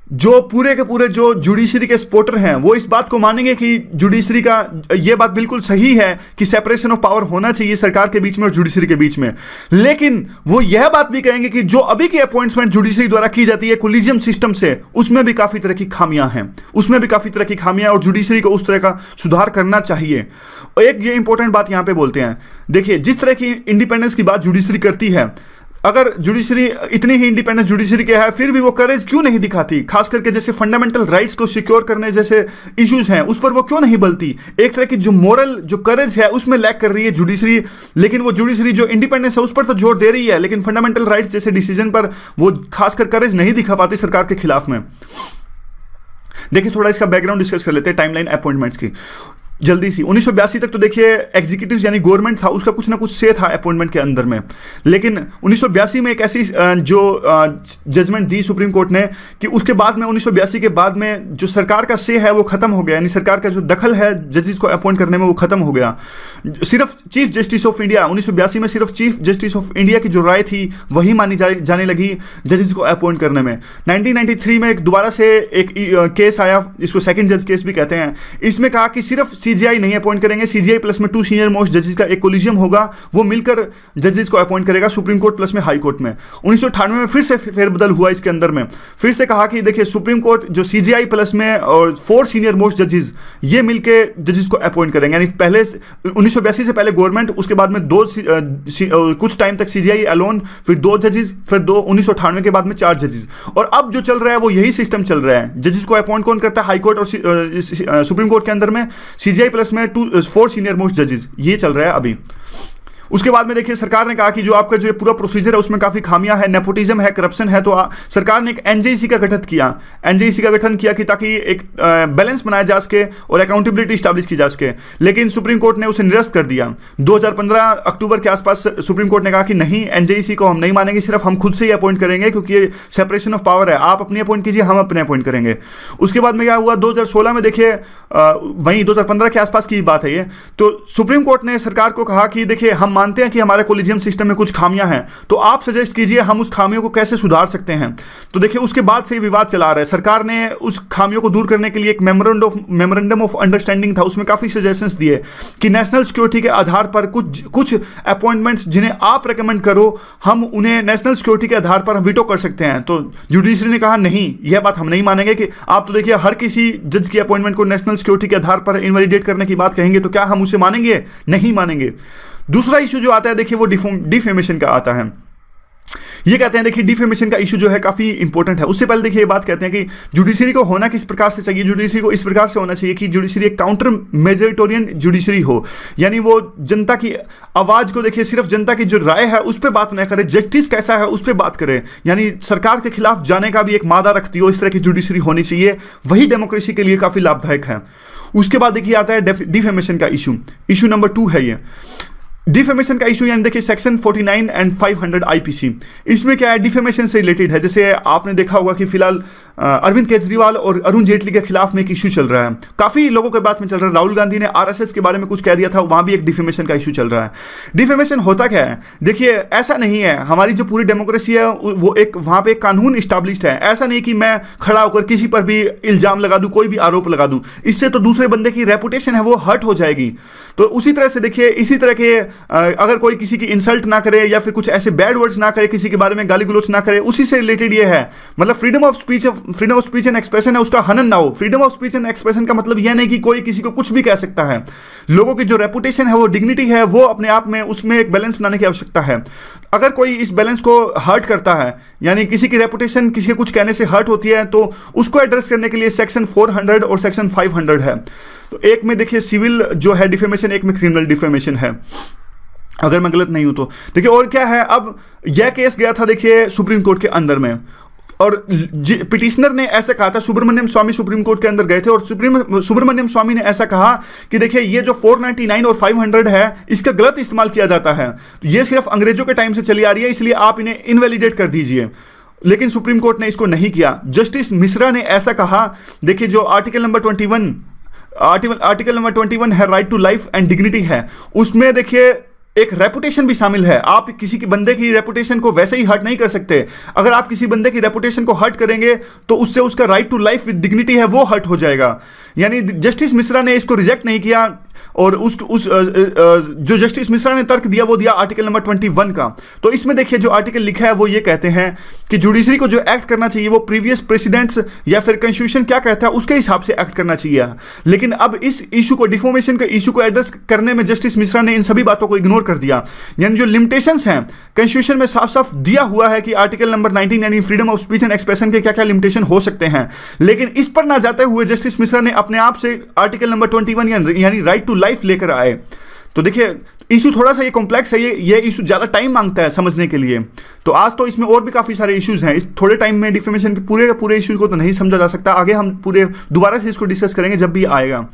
[SPEAKER 1] जो पूरे के पूरे जो जुडिशरी के सपोर्टर हैं वो इस बात को मानेंगे कि जुडिशरी का ये बात बिल्कुल सही है कि सेपरेशन ऑफ पावर होना चाहिए सरकार के बीच में और जुडिशरी के बीच में, लेकिन वो यह बात भी कहेंगे कि जो अभी की अपॉइंटमेंट जुडिशरी द्वारा की जाती है कोलिजियम सिस्टम से, उसमें भी काफ़ी तरह की खामियां हैं, उसमें भी काफ़ी तरह की खामियां और जुडिशरी को उस तरह का सुधार करना चाहिए। एक ये इंपॉर्टेंट बात यहां पे बोलते हैं, देखिए जिस तरह की इंडिपेंडेंस की बात जुडिशरी करती है, अगर जुडिशरी इतनी ही इंडिपेंडेंट जुडिशरी के है फिर भी वो करेज क्यों नहीं दिखाती, खास करके जैसे फंडामेंटल राइट्स को सिक्योर करने जैसे इश्यूज हैं उस पर वो क्यों नहीं बलती। एक तरह की जो मोरल जो करेज है उसमें लैक कर रही है जुडिशरी, लेकिन वो जुडिशरी जो इंडिपेंडेंस है उस पर तो जोर दे रही है, लेकिन फंडामेंटल राइट्स जैसे डिसीजन पर वो खासकर करेज नहीं दिखा पाती सरकार के खिलाफ में। देखिए थोड़ा इसका बैकग्राउंड डिस्कस कर लेते हैं टाइमलाइन अपॉइंटमेंट्स की जल्दी सी। 1982 तक तो देखिए एग्जीक्यूटिव यानी गवर्नमेंट था, उसका कुछ ना कुछ से था अपॉइंटमेंट के अंदर में, लेकिन 1982 में एक ऐसी जो जजमेंट दी सुप्रीम कोर्ट ने कि उसके बाद में 1982 के बाद में जो सरकार का से है वो खत्म हो गया, यानी सरकार का जो दखल है जजेस को अपॉइंट करने में वो खत्म हो गया। सिर्फ चीफ जस्टिस ऑफ इंडिया 1982 में सिर्फ चीफ जस्टिस ऑफ इंडिया की जो राय थी वही मानी जाने लगी जजेस को अपॉइंट करने में। 1993 में एक दोबारा से एक केस आया, इसको सेकंड जज केस भी कहते हैं, इसमें कहा कि सिर्फ सीजीआई नहीं अपॉइंट करेंगे, सीजीआई प्लस में 2 सीनियर मोस्ट जजेस का एक कोलिजियम होगा, वो मिलकर जजेस को अपॉइंट करेगा सुप्रीम कोर्ट प्लस में हाई कोर्ट में। 1998 में फिर से फेरबदल हुआ इसके अंदर में, फिर से कहा कि देखिए सुप्रीम कोर्ट जो सीजीआई प्लस में और 4 सीनियर मोस्ट जजेस ये मिलके जजेस को अपॉइंट करेंगे, यानी पहले 1982 से पहले गवर्नमेंट, उसके बाद में कुछ टाइम तक सीजीआई अलोन, फिर 2 जजेस, फिर 1998 के बाद में 4 जजेस, और अब जो चल रहा है वो यही सिस्टम चल रहा है। जजेस को अपॉइंट कौन करता है? हाई कोर्ट और सुप्रीम कोर्ट के अंदर में सीजीआई प्लस में 4 सीनियर मोस्ट जजेस, ये चल रहा है अभी। उसके बाद में देखिए सरकार ने कहा कि जो आपका जो पूरा प्रोसीजर है उसमें काफ़ी खामियां है, नेपोटिज्म है, करप्शन है, तो सरकार ने एक एनजेसी का गठन किया, एनजेसी का गठन किया कि ताकि एक बैलेंस बनाया जा सके और अकाउंटेबिलिटी स्टैब्लिश की जा सके, लेकिन सुप्रीम कोर्ट ने उसे निरस्त कर दिया। 2015 अक्टूबर के आसपास सुप्रीम कोर्ट ने कहा कि नहीं, एनजेसी को हम नहीं मानेंगे, सिर्फ हम खुद से ही अपॉइंट करेंगे क्योंकि ये सेपरेशन ऑफ पावर है, आप अपनी अपॉइंट कीजिए, हम अपने अपॉइंट करेंगे। उसके बाद में क्या हुआ 2016 में, देखिए वहीं 2015 के आसपास की बात है ये, तो सुप्रीम कोर्ट ने सरकार को कहा कि देखिए हम मानते हैं कि हमारे कोलिजियम सिस्टम में कुछ खामियां हैं, तो आप सजेस्ट कीजिए हम उस खामियों को कैसे सुधार सकते हैं। तो देखिए उसके बाद से विवाद चला रहा है। सरकार ने उस खामियों को दूर करने के लिए एक मेमोरेंडम ऑफ अंडरस्टैंडिंग था, उसमें काफ़ी सजेशंस दिए कि नेशनल सिक्योरिटी के आधार पर कुछ अपॉइंटमेंट्स जिन्हें आप रिकमेंड करो, हम उन्हें नेशनल सिक्योरिटी के आधार पर हम वीटो कर सकते हैं। तो जुडिशरी ने कहा नहीं, यह बात हम नहीं मानेंगे कि आप तो देखिए हर किसी जज की अपॉइंटमेंट को नेशनल सिक्योरिटी के आधार पर इनवैलिडेट करने की बात कहेंगे, तो क्या हम उसे मानेंगे? नहीं मानेंगे। दूसरा इशू जो आता है देखिए वो डिफेमेशन का आता है। ये कहते हैं देखिए डिफेमेशन का इशू जो है काफ़ी इंपॉर्टेंट है। उससे पहले देखिए ये बात कहते हैं कि जुडिशरी को होना किस प्रकार से चाहिए, जुडिशरी को इस प्रकार से होना चाहिए कि जुडिशरी एक काउंटर मेजोरिटेरियन जुडिशरी हो, यानी वो जनता की आवाज़ को देखिए, सिर्फ जनता की जो राय है उस पर बात न करे, जस्टिस कैसा है उस पर बात करे, यानी सरकार के खिलाफ जाने का भी एक मादा रखती हो, इस तरह की जुडिशरी होनी चाहिए, वही डेमोक्रेसी के लिए काफ़ी लाभदायक है। उसके बाद देखिए आता है डिफेमेशन का इशू नंबर 2 है ये डिफेमेशन का इशू, यानी देखिए सेक्शन 49 एंड 500 आईपीसी। इसमें क्या है, डिफेमेशन से रिलेटेड है। जैसे आपने देखा होगा कि फिलहाल अरविंद केजरीवाल और अरुण जेटली के खिलाफ में एक इशू चल रहा है, काफ़ी लोगों के बात में चल रहा है। राहुल गांधी ने आरएसएस के बारे में कुछ कह दिया था, वहाँ भी एक डिफेमेशन का इशू चल रहा है। डिफेमेशन होता क्या है, देखिए ऐसा नहीं है, हमारी जो पूरी डेमोक्रेसी है वो एक वहाँ पे एक कानून इस्टेब्लिश्ड है। ऐसा नहीं कि मैं खड़ा होकर किसी पर भी इल्ज़ाम लगा दूँ, कोई भी आरोप लगा दूँ, इससे तो दूसरे बंदे की रेपुटेशन है वो हर्ट हो जाएगी। तो उसी तरह से देखिए इसी तरह के अगर कोई किसी की इंसल्ट ना करे या फिर कुछ ऐसे बैड वर्ड्स ना करे, किसी के बारे में गाली गलौज ना करे, उसी से रिलेटेड ये है। मतलब freedom of speech and expression है, उसका हनन ना हो। Freedom of speech and expression का मतलब यह नहीं कि कोई किसी को कुछ भी कह सकता है। लोगों की जो रेपुटेशन है, वो डिग्निटी है, वो अपने आप में उसमें एक बैलेंस बनाने की आवश्यकता है। अगर कोई इस बैलेंस को हर्ट करता है, यानी किसी की रेपुटेशन किसी के कुछ कहने से हर्ट होती है, तो उसको एड्रेस करने के लिए सेक्शन 400 और सेक्शन 500 है। तो एक में देखिए सिविल जो है डिफेमेशन, एक में क्रिमिनल डिफेमेशन है, अगर मैं गलत नहीं हूं तो। देखिए और क्या है, अब यह केस गया था देखिए सुप्रीम कोर्ट के अंदर में, और पिटिशनर ने ऐसा कहा था, सुब्रमण्यम स्वामी सुप्रीम कोर्ट के अंदर गए थे और सुब्रमण्यम स्वामी ने ऐसा कहा कि देखिए ये जो 499 और 500 है, इसका गलत इस्तेमाल किया जाता है, ये सिर्फ अंग्रेजों के टाइम से चली आ रही है, इसलिए आप इन्हें इनवैलिडेट कर दीजिए। लेकिन सुप्रीम कोर्ट ने इसको नहीं किया। जस्टिस मिश्रा ने ऐसा कहा, देखिए जो आर्टिकल नंबर 21 आर्टिकल नंबर 21 है right to life and dignity है, उसमें देखिए एक रेपुटेशन भी शामिल है। आप किसी के बंदे की रेपुटेशन को वैसे ही हर्ट नहीं कर सकते। अगर आप किसी बंदे की रेपुटेशन को हर्ट करेंगे तो उससे उसका right to life with dignity है वो हर्ट हो जाएगा। यानी जस्टिस मिश्रा ने इसको रिजेक्ट नहीं किया, और जो जस्टिस मिश्रा ने तर्क दिया वो दिया आर्टिकल नंबर 21 का। तो इसमें देखिए जो आर्टिकल लिखा है वो ये कहते हैं कि जुडिशरी को जो एक्ट करना चाहिए वो प्रीवियस प्रेसिडेंट्स या फिर कॉन्स्टिट्यूशन क्या कहता है उसके हिसाब से एक्ट करना चाहिए। लेकिन अब इस इशू को, डिफॉर्मेशन के इशू को एड्रेस करने में जस्टिस मिश्रा ने इन सभी बातों को इग्नोर कर दिया। यानी जो लिमिटेशंस हैं कॉन्स्टिट्यूशन में साफ साफ दिया हुआ है कि आर्टिकल नंबर 19 यानी freedom of speech and expression के क्या क्या लिमिटेशन हो सकते हैं, लेकिन इस पर ना जाते हुए जस्टिस मिश्रा ने अपने आप से आर्टिकल नंबर 21 यानी राइट टू लाइफ लेकर आए। तो देखिए इशू थोड़ा सा ये कॉम्प्लेक्स है, ये इशू ज़्यादा टाइम मांगता है समझने के लिए। तो आज तो इसमें और भी काफ़ी सारे इश्यूज हैं, इस थोड़े टाइम में डिफेमेशन के पूरे इशू को तो नहीं समझा जा सकता। आगे हम पूरे दोबारा से इसको डिस्कस करेंगे जब भी आएगा।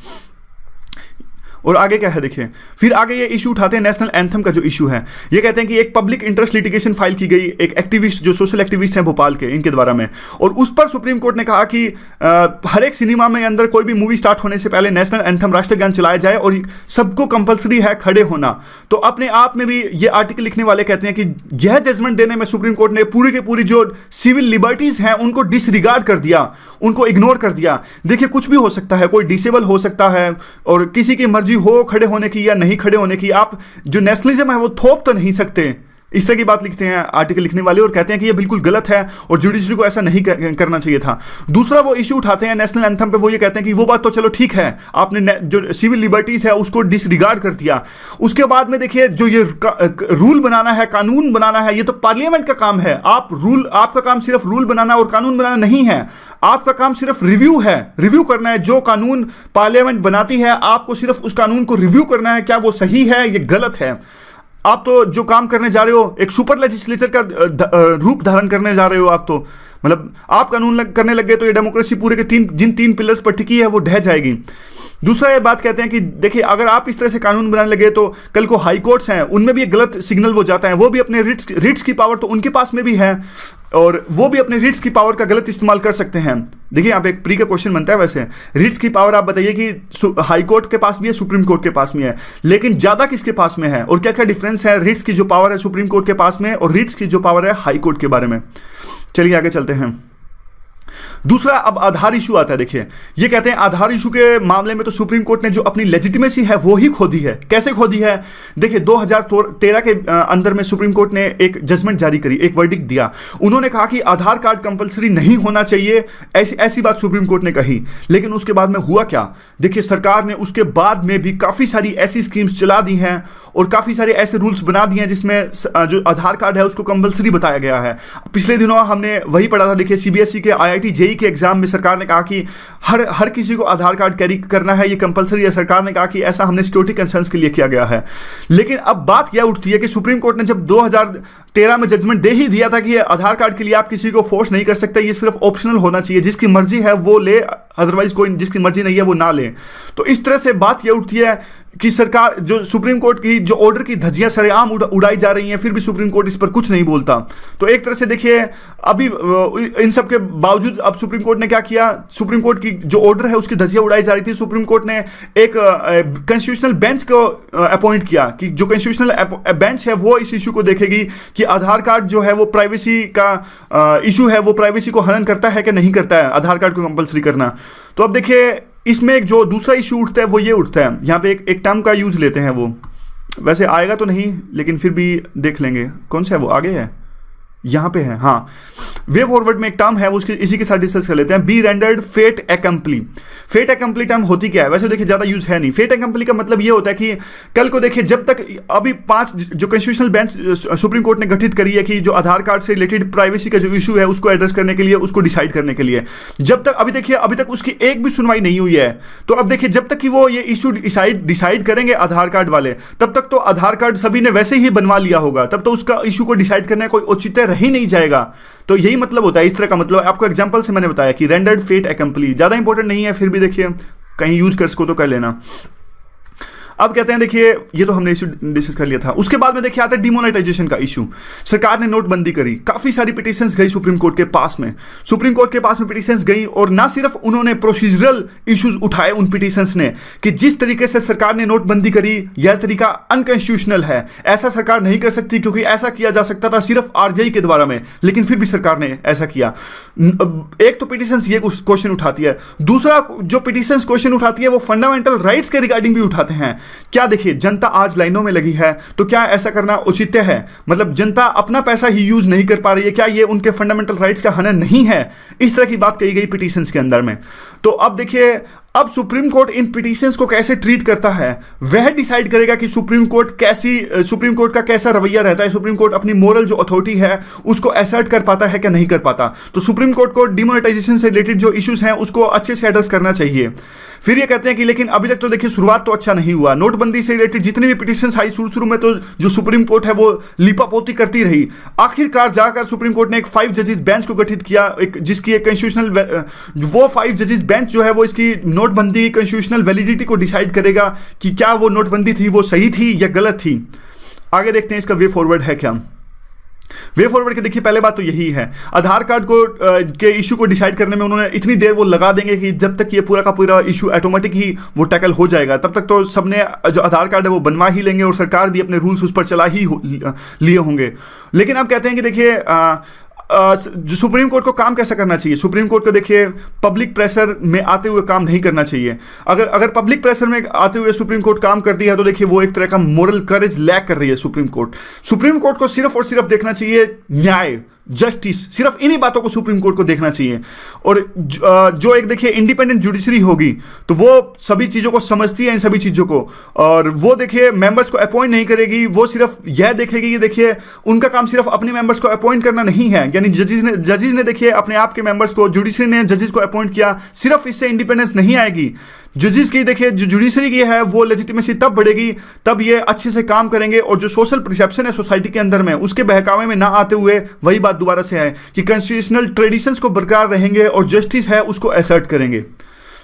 [SPEAKER 1] और आगे क्या है देखिए, फिर आगे ये इशू उठाते हैं नेशनल एंथम का जो इशू है। ये कहते हैं कि एक पब्लिक इंटरेस्ट लिटिगेशन फाइल की गई एक एक्टिविस्ट जो सोशल एक्टिविस्ट हैं भोपाल के, इनके द्वारा में, और उस पर सुप्रीम कोर्ट ने कहा कि हर एक सिनेमा में अंदर कोई भी मूवी स्टार्ट होने से पहले नेशनल एंथम राष्ट्रगान चलाया जाए और सबको कंपलसरी है खड़े होना। तो अपने आप में भी ये आर्टिकल लिखने वाले कहते हैं कि यह जजमेंट देने में सुप्रीम कोर्ट ने पूरी की पूरी जो सिविल लिबर्टीज हैं उनको डिसरिगार्ड कर दिया, उनको इग्नोर कर दिया। देखिए कुछ भी हो सकता है, कोई डिसेबल हो सकता है और किसी की मर्जी हो खड़े होने की या नहीं खड़े होने की, आप जो नेशनलिज्म है वो थोप तो नहीं सकते। इस तरह की बात लिखते हैं आर्टिकल लिखने वाले और कहते हैं कि ये बिल्कुल गलत है और जुडिशरी को ऐसा नहीं करना चाहिए था। दूसरा वो इशू उठाते हैं नेशनल एंथम पे, वो ये कहते हैं कि वो बात तो चलो ठीक है, आपने जो सिविल लिबर्टीज है उसको डिसरिगार्ड कर दिया। उसके बाद में देखिए जो ये रूल बनाना है, कानून बनाना है, ये तो पार्लियामेंट का काम है। आपका काम सिर्फ रूल बनाना और कानून बनाना नहीं है, आपका काम सिर्फ रिव्यू है, रिव्यू करना है। जो कानून पार्लियामेंट बनाती है आपको सिर्फ उस कानून को रिव्यू करना है, क्या वो सही है, ये गलत है। आप तो जो काम करने जा रहे हो एक सुपर लेजिस्लेचर का रूप धारण करने जा रहे हो। आप तो मतलब आप कानून करने लग गए तो ये डेमोक्रेसी पूरे के जिन तीन पिलर्स पर टिकी है वो ढह जाएगी। दूसरा ये बात कहते हैं कि देखिए अगर आप इस तरह से कानून बनाने लगे तो कल को हाई कोर्ट्स हैं उनमें भी एक गलत सिग्नल वो जाता है, वो भी अपने रिट्स की पावर तो उनके पास में भी है और वो भी अपने रिट्स की पावर का गलत इस्तेमाल कर सकते हैं। देखिए यहाँ पे एक प्री का क्वेश्चन बनता है, वैसे रिट्स की पावर आप बताइए कि हाई कोर्ट के पास भी है, सुप्रीम कोर्ट के पास में है, लेकिन ज़्यादा किसके पास में है और क्या क्या डिफरेंस है रिट्स की जो पावर है सुप्रीम कोर्ट के पास में और रिट्स की जो पावर है हाई कोर्ट के बारे में। चलिए आगे चलते हैं। दूसरा अब आधार इशू आता है। देखिए ये कहते हैं आधार इशू के मामले में तो सुप्रीम कोर्ट ने जो अपनी लेजिटिमेसी है वो ही खो दी है। कैसे खो दी है? देखिए 2013 के अंदर में सुप्रीम कोर्ट ने एक जजमेंट जारी करी, एक वर्डिक्ट दिया। उन्होंने कहा कि आधार कार्ड कंपलसरी नहीं होना चाहिए, ऐसी बात सुप्रीम कोर्ट ने कही। लेकिन उसके बाद में हुआ क्या? देखिए सरकार ने उसके बाद में भी काफ़ी सारी ऐसी स्कीम्स चला दी हैं और काफ़ी सारे ऐसे रूल्स बना दिए हैं जिसमें जो आधार कार्ड है उसको कंपलसरी बताया गया है। पिछले दिनों हमने वही पढ़ा था। देखिए सीबीएसई के आईआईटी जेईई के एग्जाम में सरकार ने कहा कि हर किसी को आधार कार्ड कैरी करना है, ये कंपलसरी है। सरकार ने कहा कि ऐसा हमने सिक्योरिटी कंसर्न्स के लिए किया गया है। लेकिन अब बात यह उठती है कि सुप्रीम कोर्ट ने जब 2013 में जजमेंट दे ही दिया था कि आधार कार्ड के लिए आप किसी को फोर्स नहीं कर सकते, ये सिर्फ ऑप्शनल होना चाहिए, जिसकी मर्जी है वो ले, अदरवाइज कोई जिसकी मर्जी नहीं है वो ना ले। तो इस तरह से बात यह उठती है कि सरकार जो सुप्रीम कोर्ट की जो ऑर्डर की धज्जियां सरेआम उड़ाई जा रही हैं, फिर भी सुप्रीम कोर्ट इस पर कुछ नहीं बोलता। तो एक तरह से देखिए अभी इन सब के बावजूद अब सुप्रीम कोर्ट ने क्या किया, सुप्रीम कोर्ट की जो ऑर्डर है उसकी धज्जियां उड़ाई जा रही थी। सुप्रीम कोर्ट ने एक कॉन्स्टिट्यूशनल बेंच को अपॉइंट किया कि जो कॉन्स्टिट्यूशनल बेंच है वो इस इशू को देखेगी कि आधार कार्ड जो है वो प्राइवेसी का इशू है, वो प्राइवेसी को हनन करता है कि नहीं करता है आधार कार्ड को कंपलसरी करना। तो अब देखिए इसमें एक जो दूसरा इशू उठता है वो ये उठता है, यहाँ पे एक टर्म का यूज लेते हैं, वो वैसे आएगा तो नहीं लेकिन फिर भी देख लेंगे। कौन सा है वो? आगे है, यहाँ पे है। हाँ, वे फॉरवर्ड में एक टर्म है वो इसी के साथ डिस्कस कर लेते हैं। Be rendered fait accompli. Fait accompli term होती क्या है? वैसे देखिए ज़्यादा यूज है नहीं। फेट एकम्पली का मतलब ये होता है कि कल को देखिए जब तक अभी 5 जो कॉन्स्टिट्यूशनल बेंच सुप्रीम कोर्ट ने गठित करी है कि जो आधार कार्ड से रिलेटेड प्राइवेसी का जो इशू है उसको एड्रेस करने के लिए, उसको डिसाइड करने के लिए, जब तक अभी तक उसकी एक भी सुनवाई नहीं हुई है। तो अब देखिए जब तक कि वो ये इशू डिसाइड करेंगे आधार कार्ड वाले, तब तक तो आधार कार्ड सभी ने वैसे ही बनवा लिया होगा, तब तो उसका इशू को डिसाइड करने का कोई औचित्य रह ही नहीं जाएगा। तो यही मतलब होता है, इस तरह का मतलब आपको एग्जांपल से मैंने बताया कि रेंडर्ड फेट एकम्पली ज़्यादा इंपॉर्टेंट नहीं है, फिर भी देखिए कहीं यूज कर सको तो कर लेना। अब कहते हैं देखिए ये तो हमने इशू डिस्कस कर लिया था। उसके बाद में देखिए आता है डिमोनेटाइजेशन का इशू। सरकार ने नोटबंदी करी, काफी सारी पिटीशंस गई सुप्रीम कोर्ट के पास में। सुप्रीम कोर्ट के पास में पिटीशंस गई और ना सिर्फ उन्होंने प्रोसीजरल इश्यूज उठाए उन पिटीशंस ने कि जिस तरीके से सरकार ने नोटबंदी करी यह तरीका अनकॉन्स्टिट्यूशनल है, ऐसा सरकार नहीं कर सकती क्योंकि ऐसा किया जा सकता था सिर्फ आरबीआई के द्वारा में, लेकिन फिर भी सरकार ने ऐसा किया। एक तो पिटीशंस ये क्वेश्चन उठाती है, दूसरा जो पिटीशंस क्वेश्चन उठाती है वो फंडामेंटल राइट्स के रिगार्डिंग भी उठाते हैं। क्या देखिए जनता आज लाइनों में लगी है तो क्या ऐसा करना उचित है? मतलब जनता अपना पैसा ही यूज नहीं कर पा रही है, क्या ये उनके फंडामेंटल राइट्स का हनन नहीं है? इस तरह की बात कही गई पिटीशंस के अंदर में। तो अब देखिए अब सुप्रीम कोर्ट इन पिटीशंस को कैसे ट्रीट करता है वह डिसाइड करेगा कि सुप्रीम कोर्ट का कैसा रवैया रहता है, सुप्रीम कोर्ट अपनी मोरल जो अथॉरिटी है उसको असर्ट कर पाता है क्या नहीं कर पाता। तो सुप्रीम कोर्ट को डिमोनेटाइजेशन से रिलेटेड जो इश्यूज हैं उसको अच्छे से एड्रेस करना चाहिए। फिर ये कहते हैं कि लेकिन अभी तक तो देखिए शुरुआत तो अच्छा नहीं हुआ, नोटबंदी से रिलेटेड जितनी भी पिटीशंस आई शुरू में तो जो सुप्रीम कोर्ट है वो लीपापोती करती रही। आखिरकार जाकर सुप्रीम कोर्ट ने एक 5 जजेस बेंच को गठित किया, जिसकी एक कॉन्स्टिट्यूशनल वो 5 जजेस बेंच जो है वो इसकी नोटबंदी कॉन्स्टिट्यूशनल वैलिडिटी को डिसाइड करेगा कि क्या वो नोटबंदी थी वो सही थी या गलत थी। आगे देखते हैं इसका वे फॉरवर्ड है क्या। वे फॉरवर्ड के देखिए पहले बात तो यही है, आधार कार्ड को के इशू को डिसाइड करने में उन्होंने इतनी देर वो लगा देंगे कि जब तक ये पूरा का पूरा इशू ऑटोमेटिक ही वो टैकल हो जाएगा तब तक तो सबने जो आधार कार्ड है वो बनवा ही लेंगे और सरकार भी अपने रूल्स उस पर चला ही लिए होंगे। लेकिन अब कहते हैं कि देखिए जो सुप्रीम कोर्ट को काम कैसा करना चाहिए। सुप्रीम कोर्ट को देखिए पब्लिक प्रेशर में आते हुए काम नहीं करना चाहिए। अगर पब्लिक प्रेशर में आते हुए सुप्रीम कोर्ट काम करती है तो देखिए वो एक तरह का मोरल करेज लैक कर रही है सुप्रीम कोर्ट। सुप्रीम कोर्ट को सिर्फ और सिर्फ देखना चाहिए न्याय, जस्टिस, सिर्फ इन्हीं बातों को सुप्रीम कोर्ट को देखना चाहिए। और जो एक देखिए इंडिपेंडेंट जुडिशरी होगी तो वो सभी चीज़ों को समझती है, इन सभी चीज़ों को, और वो देखिए मेंबर्स को अपॉइंट नहीं करेगी, वो सिर्फ यह देखेगी कि देखिए उनका काम सिर्फ अपने मेंबर्स को अपॉइंट करना नहीं है। यानी जजेस ने देखिए अपने आप के मेंबर्स को, जुडिशरी ने जजेस को अपॉइंट किया, सिर्फ इससे इंडिपेंडेंस नहीं आएगी। जजेस की देखिए जो जुडिशरी की है वो लेजिटिमेसी तब बढ़ेगी तब ये अच्छे से काम करेंगे और जो सोशल परसेप्शन है सोसाइटी के अंदर में उसके बहकावे में ना आते हुए वही बात दोबारा से है कि कॉन्स्टिट्यूशनल ट्रेडिशंस को बरकरार रहेंगे और जस्टिस है उसको असर्ट करेंगे।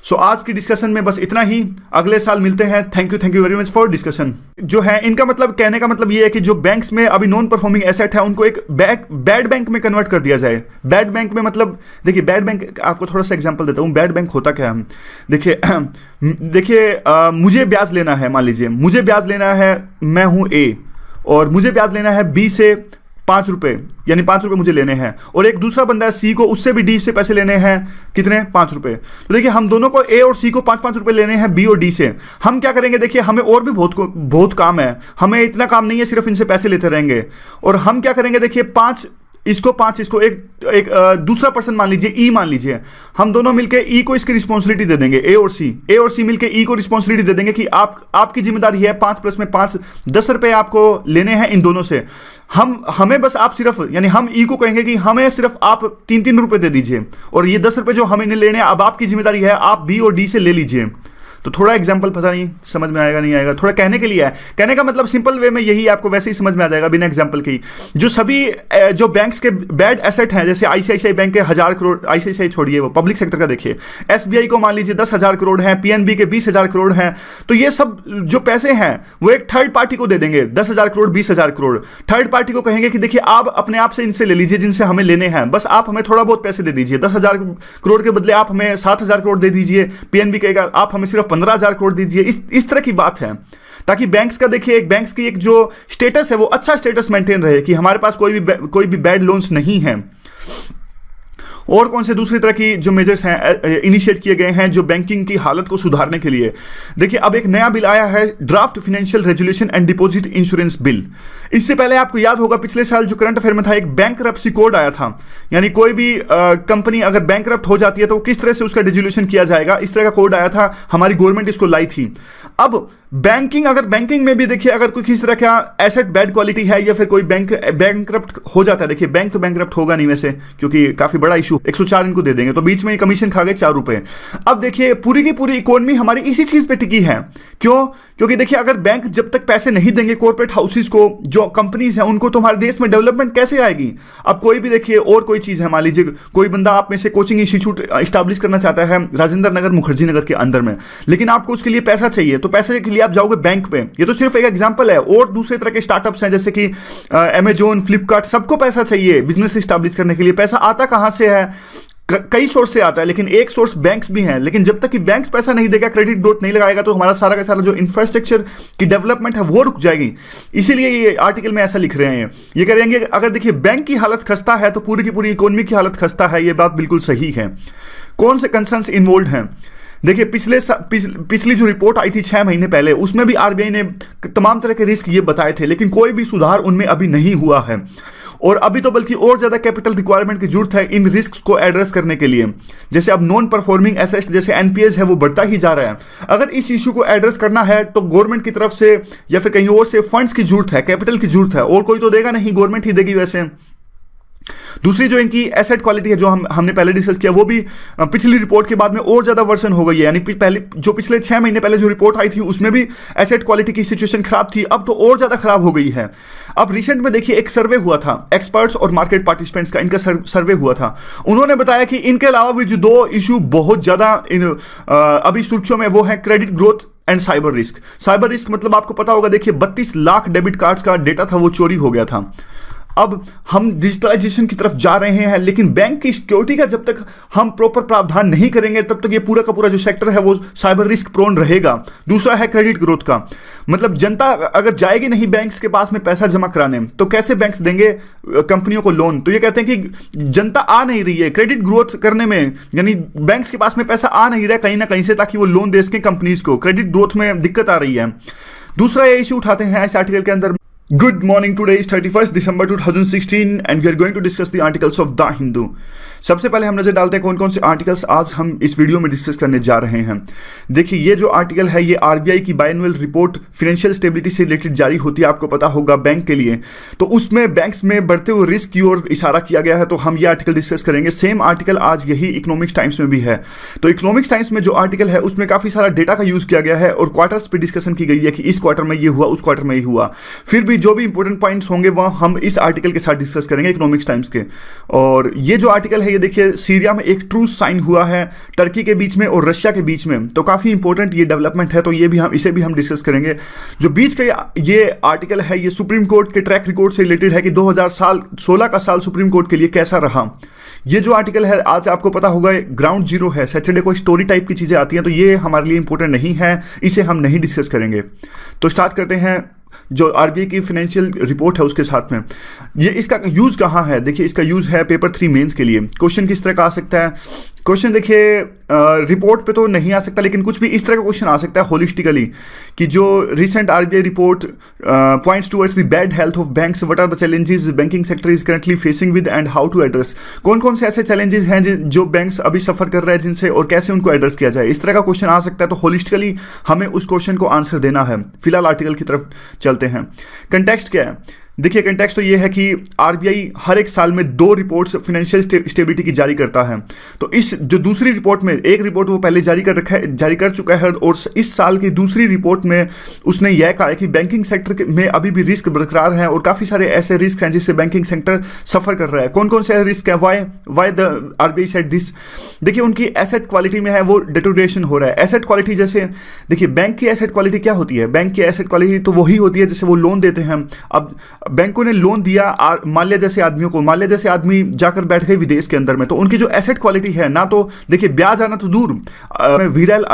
[SPEAKER 1] सो आज की डिस्कशन में बस इतना ही, अगले साल मिलते हैं। Thank you very much for discussion. जो है इनका मतलब कहने का मतलब ये है कि जो बैंक्स में अभी नॉन परफॉर्मिंग एसेट है उनको एक बैड बैंक में कन्वर्ट कर दिया जाए। बैड बैंक में मतलब देखिए बैड बैंक, आपको थोड़ा सा एग्जांपल देता हूँ। बैड बैंक होता क्या है, देखिए मुझे ब्याज लेना है, मान लीजिए मुझे ब्याज लेना है, मैं हूँ ए और मुझे ब्याज लेना है बी से 5 रुपये, यानी 5 रुपये मुझे लेने हैं, और एक दूसरा बंदा है सी को, उससे भी डी से पैसे लेने हैं, कितने, 5 रुपये। तो देखिए हम दोनों को ए और सी को 5-5 रुपये लेने हैं बी और डी से। हम क्या करेंगे, देखिए हमें और भी बहुत काम है, हमें इतना काम नहीं है सिर्फ इनसे पैसे लेते रहेंगे। और हम क्या करेंगे, देखिए 5 इसको एक दूसरा पर्सन मान लीजिए ई मान लीजिए, हम दोनों मिलकर ई को इसकी रिस्पॉन्सिबिलिटी दे देंगे, ए और सी मिलकर ई को रिस्पॉन्सिबिलिटी दे देंगे कि आपकी जिम्मेदारी है 5 + में 5 10 रुपये आपको लेने हैं इन दोनों से। हमें बस आप सिर्फ, यानी हम ई को कहेंगे कि हमें सिर्फ आप 3-3 रुपये दे दीजिए और ये 10 रुपये जो हमें लेने हैं अब आपकी जिम्मेदारी है, आप बी और डी से ले लीजिए। तो थोड़ा एग्जाम्पल पता नहीं समझ में आएगा नहीं आएगा, थोड़ा कहने के लिए है, कहने का मतलब सिंपल वे में यही, आपको वैसे ही समझ में आ जाएगा बिना एग्जाम्पल के ही। जो सभी जो बैंक्स के बैड एसेट हैं, जैसे आईसीआईसीआई बैंक के 1000 करोड़, आईसीआईसीआई छोड़िए वो पब्लिक सेक्टर का देखिए, एसबीआई को मान लीजिए 10,000 करोड़ हैं, पीएनबी के 20,000 करोड़ हैं, तो ये सब जो पैसे हैं वो एक थर्ड पार्टी को दे देंगे, 10,000 करोड़ 20,000 करोड़। थर्ड पार्टी को कहेंगे कि देखिए आप अपने आप से इनसे ले लीजिए जिनसे हमें लेने हैं, बस आप हमें थोड़ा बहुत पैसे दे दीजिए, 10,000 करोड़ के बदले आप हमें 7,000 करोड़ दे दीजिए। पीएनबी कहेगा आप हमें सिर्फ 15,000 करोड़ दीजिए। इस तरह की बात है, ताकि बैंक्स का देखिए एक बैंक्स की एक जो स्टेटस है वो अच्छा स्टेटस मेंटेन रहे कि हमारे पास कोई भी बैड लोन्स नहीं है। और कौन से दूसरी तरह की जो मेजर्स हैं इनिशिएट किए गए हैं जो बैंकिंग की हालत को सुधारने के लिए। देखिए अब एक नया बिल आया है, draft financial resolution and deposit insurance bill. इससे पहले आपको याद होगा पिछले साल जो करंट अफेयर में था, एक बैंकरप्सी कोड आया था, यानी कोई भी कंपनी अगर बैंकरप्ट हो जाती है तो किस तरह से उसका डिसोल्यूशन किया जाएगा, इस तरह का कोड आया था, हमारी गवर्नमेंट इसको लाई थी। अब बैंकिंग में भी देखिए अगर कोई किस तरह का एसेट बैड क्वालिटी है या फिर कोई बैंकरप्ट हो जाता है, देखिए बैंक तो बैंकरप्ट होगा नहीं वैसे क्योंकि काफी बड़ा इशू, 104 इनको दे देंगे तो बीच में कमीशन खा गए 4 रुपए। अब देखिए पूरी की पूरी इकोनॉमी हमारी इसी चीज पे टिकी है। क्यों? क्योंकि देखिए अगर बैंक जब तक पैसे नहीं देंगे कॉर्पोरेट हाउसेस को, जो कंपनीज हैं उनको, तो हमारे देश में डेवलपमेंट कैसे आएगी। अब कोई भी देखिए और कोई चीज है, मान लीजिए कोई बंदा आप में से कोचिंग इंस्टीट्यूट स्टैब्लिश करना चाहता है राजेंद्र नगर मुखर्जी नगर के अंदर में, लेकिन आपको उसके लिए पैसा चाहिए, तो तो पैसे के लिए आप जाओगे बैंक पे। ये तो सिर्फ एक एग्जांपल है, और दूसरे तरह के स्टार्टअप्स हैं जैसे कि अमेजोन, फ्लिपकार्ट, सबको पैसा चाहिए बिजनेस स्टैब्लिश करने के लिए। पैसा आता कहां से है? कई सोर्स से आता है, लेकिन एक सोर्स बैंक्स भी हैं। लेकिन जब तक कि बैंक्स पैसा नहीं देगा, क्रेडिट ग्रोथ नहीं लगाएगा, तो हमारा सारा का सारा जो इंफ्रास्ट्रक्चर की डेवलपमेंट है वो रुक जाएगी। इसीलिए ये आर्टिकल में ऐसा लिख रहे हैं। ये कह रहे हैं कि अगर देखिए बैंक की हालत खस्ता है तो पूरी की पूरी इकोनॉमी की हालत खस्ता है। ये बात बिल्कुल सही है। कौन से कंसर्न्स इन्वॉल्व हैं? देखिए पिछली जो रिपोर्ट आई थी 6 महीने पहले, उसमें भी आरबीआई ने तमाम तरह के रिस्क ये बताए थे, लेकिन कोई भी सुधार उनमें अभी नहीं हुआ है। और अभी तो बल्कि और ज्यादा कैपिटल रिक्वायरमेंट की जरूरत है इन रिस्क को एड्रेस करने के लिए। जैसे अब नॉन परफॉर्मिंग एसेट जैसे एनपीएस है वो बढ़ता ही जा रहा है। अगर इस इशू को एड्रेस करना है तो गवर्नमेंट की तरफ से या फिर कहीं और से फंड्स की जरूरत है, कैपिटल की जरूरत है, और कोई तो देगा नहीं, गवर्नमेंट ही देगी वैसे। दूसरी जो इनकी एसेट क्वालिटी है जो हमने पहले डिस्कस किया, वो भी पिछली रिपोर्ट के बाद में और ज्यादा वर्सन हो गई है। यानी पिछले 6 महीने पहले जो रिपोर्ट आई थी उसमें भी एसेट क्वालिटी की सिचुएशन खराब थी, अब तो और ज्यादा खराब हो गई है। अब रिसेंट में देखिए एक सर्वे हुआ था एक्सपर्ट्स और मार्केट पार्टिसिपेंट्स का, इनका सर्वे हुआ था। उन्होंने बताया कि इनके अलावा भी जो 2 इशू बहुत ज्यादा अभी सुर्खियों में, वो है credit growth and cyber risk. Cyber risk मतलब आपको पता होगा, देखिए 32 लाख डेबिट कार्ड्स का डेटा था वो चोरी हो गया था। अब हम डिजिटलाइजेशन की तरफ जा रहे हैं, लेकिन बैंक की सिक्योरिटी का जब तक हम प्रॉपर प्रावधान नहीं करेंगे तब तक ये पूरा का पूरा जो सेक्टर है वो साइबर रिस्क प्रोन रहेगा। दूसरा है क्रेडिट ग्रोथ का, मतलब जनता अगर जाएगी नहीं बैंक्स के पास में पैसा जमा कराने, तो कैसे बैंक्स देंगे कंपनियों को लोन? तो ये कहते हैं कि जनता आ नहीं रही है क्रेडिट ग्रोथ करने में, यानी बैंक्स के पास में पैसा आ नहीं रहा कहीं ना कहीं से, ताकि वो लोन दे सकें कंपनीज को। क्रेडिट ग्रोथ में दिक्कत आ रही है। दूसरा ये इशू उठाते हैं इस आर्टिकल के अंदर। Good morning, today is 31st December 2016 and we are going to discuss the articles of The Hindu. सबसे पहले हम नजर डालते हैं कौन कौन से आर्टिकल्स आज हम इस वीडियो में डिस्कस करने जा रहे हैं। देखिए ये जो आर्टिकल है ये आरबीआई की बायनुअल रिपोर्ट फाइनेंशियल स्टेबिलिटी से रिलेटेड जारी होती है, आपको पता होगा, बैंक के लिए। तो उसमें बैंक्स में बढ़ते हुए रिस्क की ओर इशारा किया गया है, तो हम ये आर्टिकल डिस्कस करेंगे। सेम आर्टिकल आज यही इकोनॉमिक्स टाइम्स में भी है। तो इकोनॉमिक्स टाइम्स में जो आर्टिकल है उसमें काफी सारा डेटा का यूज किया गया है और क्वार्टर्स पे डिस्कशन की गई है कि इस क्वार्टर में ये हुआ, उस क्वार्टर में ये हुआ। फिर भी जो भी इंपॉर्टेंट पॉइंट्स होंगे वह हम इस आर्टिकल के साथ डिस्कस करेंगे इकोनॉमिक्स टाइम्स के। और ये जो आर्टिकल है ये देखिए सीरिया में एक ट्रूस साइन हुआ है टर्की के बीच में और रशिया के बीच में, तो काफी इंपॉर्टेंट ये डेवलपमेंट है, तो ये भी इसे भी हम डिस्कस करेंगे। जो बीच का ये आर्टिकल है ये सुप्रीम कोर्ट के ट्रैक रिकॉर्ड से रिलेटेड है कि 2016 का साल सुप्रीम कोर्ट के लिए कैसा रहा। ये जो आर्टिकल है आज आपको पता होगा ग्राउंड जीरो है, सैटरडे को स्टोरी टाइप की चीजें आती हैं, तो ये हमारे लिए इंपॉर्टेंट नहीं है, इसे हम नहीं डिस्कस करेंगे। तो स्टार्ट करते हैं जो आरबीआई की फाइनेंशियल रिपोर्ट है उसके साथ में। ये इसका यूज कहाँ है? देखिए इसका यूज है पेपर 3 मेंस के लिए। क्वेश्चन किस तरह का आ सकता है? क्वेश्चन देखिए रिपोर्ट पे तो नहीं आ सकता, लेकिन कुछ भी इस तरह का क्वेश्चन आ सकता है होलिस्टिकली कि जो recent RBI report points towards the bad health of banks, what are the challenges banking sector is currently facing with and how to address. कौन कौन से ऐसे चैलेंजेस हैं जो बैंक्स अभी सफर कर रहे हैं जिनसे, और कैसे उनको एड्रेस किया जाए, इस तरह का क्वेश्चन आ सकता है। तो होलिस्टिकली हमें उस क्वेश्चन को आंसर देना है। फिलहाल आर्टिकल की तरफ चलते हैं। कंटेक्स्ट क्या है? देखिए कंटेक्स्ट तो ये है कि आरबीआई हर एक साल में 2 रिपोर्ट्स फाइनेंशियल स्टेबिलिटी की जारी करता है। तो इस जो दूसरी रिपोर्ट में, एक रिपोर्ट वो पहले जारी कर चुका है, और इस साल की दूसरी रिपोर्ट में उसने यह कहा है कि बैंकिंग सेक्टर में अभी भी रिस्क बरकरार हैं और काफी सारे ऐसे रिस्क हैं जिससे बैंकिंग सेक्टर सफर कर रहा है। कौन कौन से रिस्क है? Why the RBI said this? देखिए उनकी एसेट क्वालिटी में है वो डिटोरेशन हो रहा है। एसेट क्वालिटी जैसे देखिए बैंक की एसेट क्वालिटी क्या होती है? बैंक की एसेट क्वालिटी तो वही होती है जैसे वो लोन देते हैं। अब बैंकों ने लोन दिया माल्या जैसे आदमियों को, माल्या जैसे आदमी जाकर बैठ गए विदेश के अंदर में, तो उनकी जो एसेट क्वालिटी है ना, तो देखिए ब्याज आना तो दूर, वीरल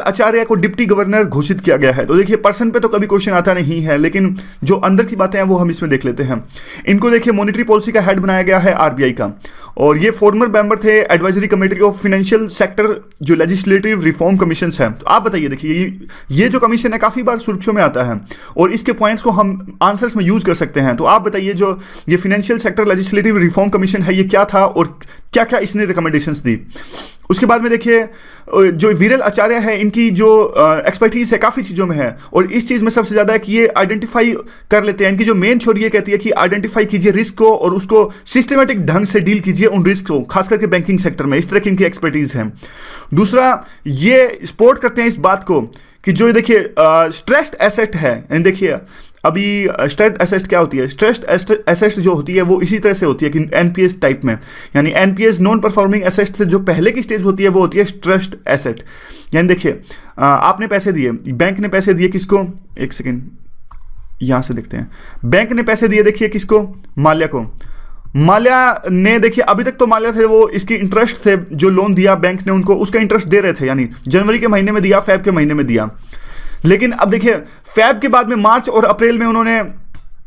[SPEAKER 1] आचार्य को डिप्टी गवर्नर घोषित किया गया है। तो देखिए पर्सन पे तो कभी क्वेश्चन आता नहीं है, लेकिन जो अंदर की बातें हैं वो हम इसमें देख लेते हैं। इनको देखिए मॉनेटरी पॉलिसी का हेड बनाया गया है आरबीआई का, और ये फॉर्मर मेंबर थे advisory committee of financial sector जो लेजिस्लेटिव रिफॉर्म कमीशन है। तो आप बताइए, देखिए ये जो कमीशन है काफी बार सुर्खियों में आता है और इसके पॉइंट्स को हम आंसर्स में यूज कर सकते हैं। तो आप बताइए जो ये financial sector legislative reform commission है ये क्या था और क्या क्या इसने रिकमेंडेशंस दी। उसके बाद में देखिए जो वीरल आचार्य है इनकी जो एक्सपर्टीज है काफ़ी चीज़ों में है, और इस चीज़ में सबसे ज़्यादा है कि ये आइडेंटिफाई कर लेते हैं। इनकी जो मेन थ्योरी ये कहती है कि आइडेंटिफाई कीजिए रिस्क को और उसको सिस्टमेटिक ढंग से डील कीजिए उन रिस्क को, खास करके बैंकिंग सेक्टर में। इस तरह की इनकी एक्सपर्टीज है। दूसरा, ये सपोर्ट करते हैं इस बात को कि जो देखिए स्ट्रेस्ड एसेट है, देखिए अभी स्ट्रेस्ड एसेट क्या होती है? स्ट्रेस्ड एसेट जो होती है वो इसी तरह से होती है कि एनपीएस टाइप में, यानी एनपीएस नॉन परफॉर्मिंग एसेट से जो पहले की स्टेज होती है वो होती है स्ट्रेस्ड एसेट। यानी देखिए आपने पैसे दिए, बैंक ने पैसे दिए किसको, एक सेकेंड यहां से देखते हैं, बैंक ने पैसे दिए देखिए किसको, माल्या को। माल्या ने देखिए अभी तक तो माल्या थे वो इसकी इंटरेस्ट थे, जो लोन दिया बैंक ने उनको उसका इंटरेस्ट दे रहे थे, यानी जनवरी के महीने में दिया, फेब के महीने में दिया। लेकिन अब देखिए फेब के बाद में मार्च और अप्रैल में उन्होंने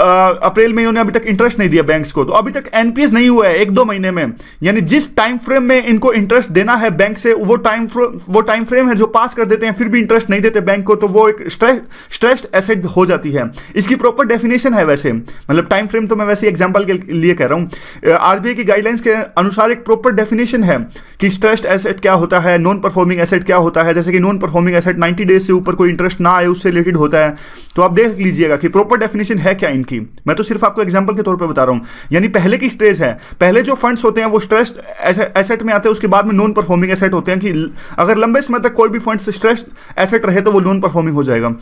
[SPEAKER 1] अभी तक इंटरेस्ट नहीं दिया बैंक्स को, तो अभी तक एनपीएस नहीं हुआ है 1-2 महीने में। यानी जिस टाइम फ्रेम में इनको इंटरेस्ट देना है बैंक से, वो टाइम फ्रेम है जो पास कर देते हैं, फिर भी इंटरेस्ट नहीं देते बैंक को, तो वो एक स्ट्रेस्ड एसेट हो जाती है। इसकी प्रॉपर डेफिनेशन है वैसे, मतलब टाइम फ्रेम तो मैं वैसे एग्जांपल के लिए कह रहा हूं, आरबीआई की गाइडलाइंस के अनुसार एक प्रॉपर डेफिनेशन है कि स्ट्रेस्ड एसेट क्या होता है, नॉन परफॉर्मिंग एसेट क्या होता है। जैसे कि नॉन परफॉर्मिंग एसेट 90 डेज से ऊपर कोई इंटरेस्ट ना आए उससे रिलेटेड होता है। तो आप देख लीजिएगा कि प्रॉपर डेफिनेशन है क्या की। मैं तो सिर्फ आपको एग्जांपल के तौर पे बता रहा हूं। यानी पहले की स्टेज है, पहले जो फंड्स होते हैं वो स्ट्रेस्ड एसेट में आते हैं, उसके बाद में नॉन परफॉर्मिंग एसेट होते हैं, कि अगर लंबे समय तक कोई भी फंड स्ट्रेस्ड एसेट रहे तो वो नॉन परफॉर्मिंग हो जाएगा।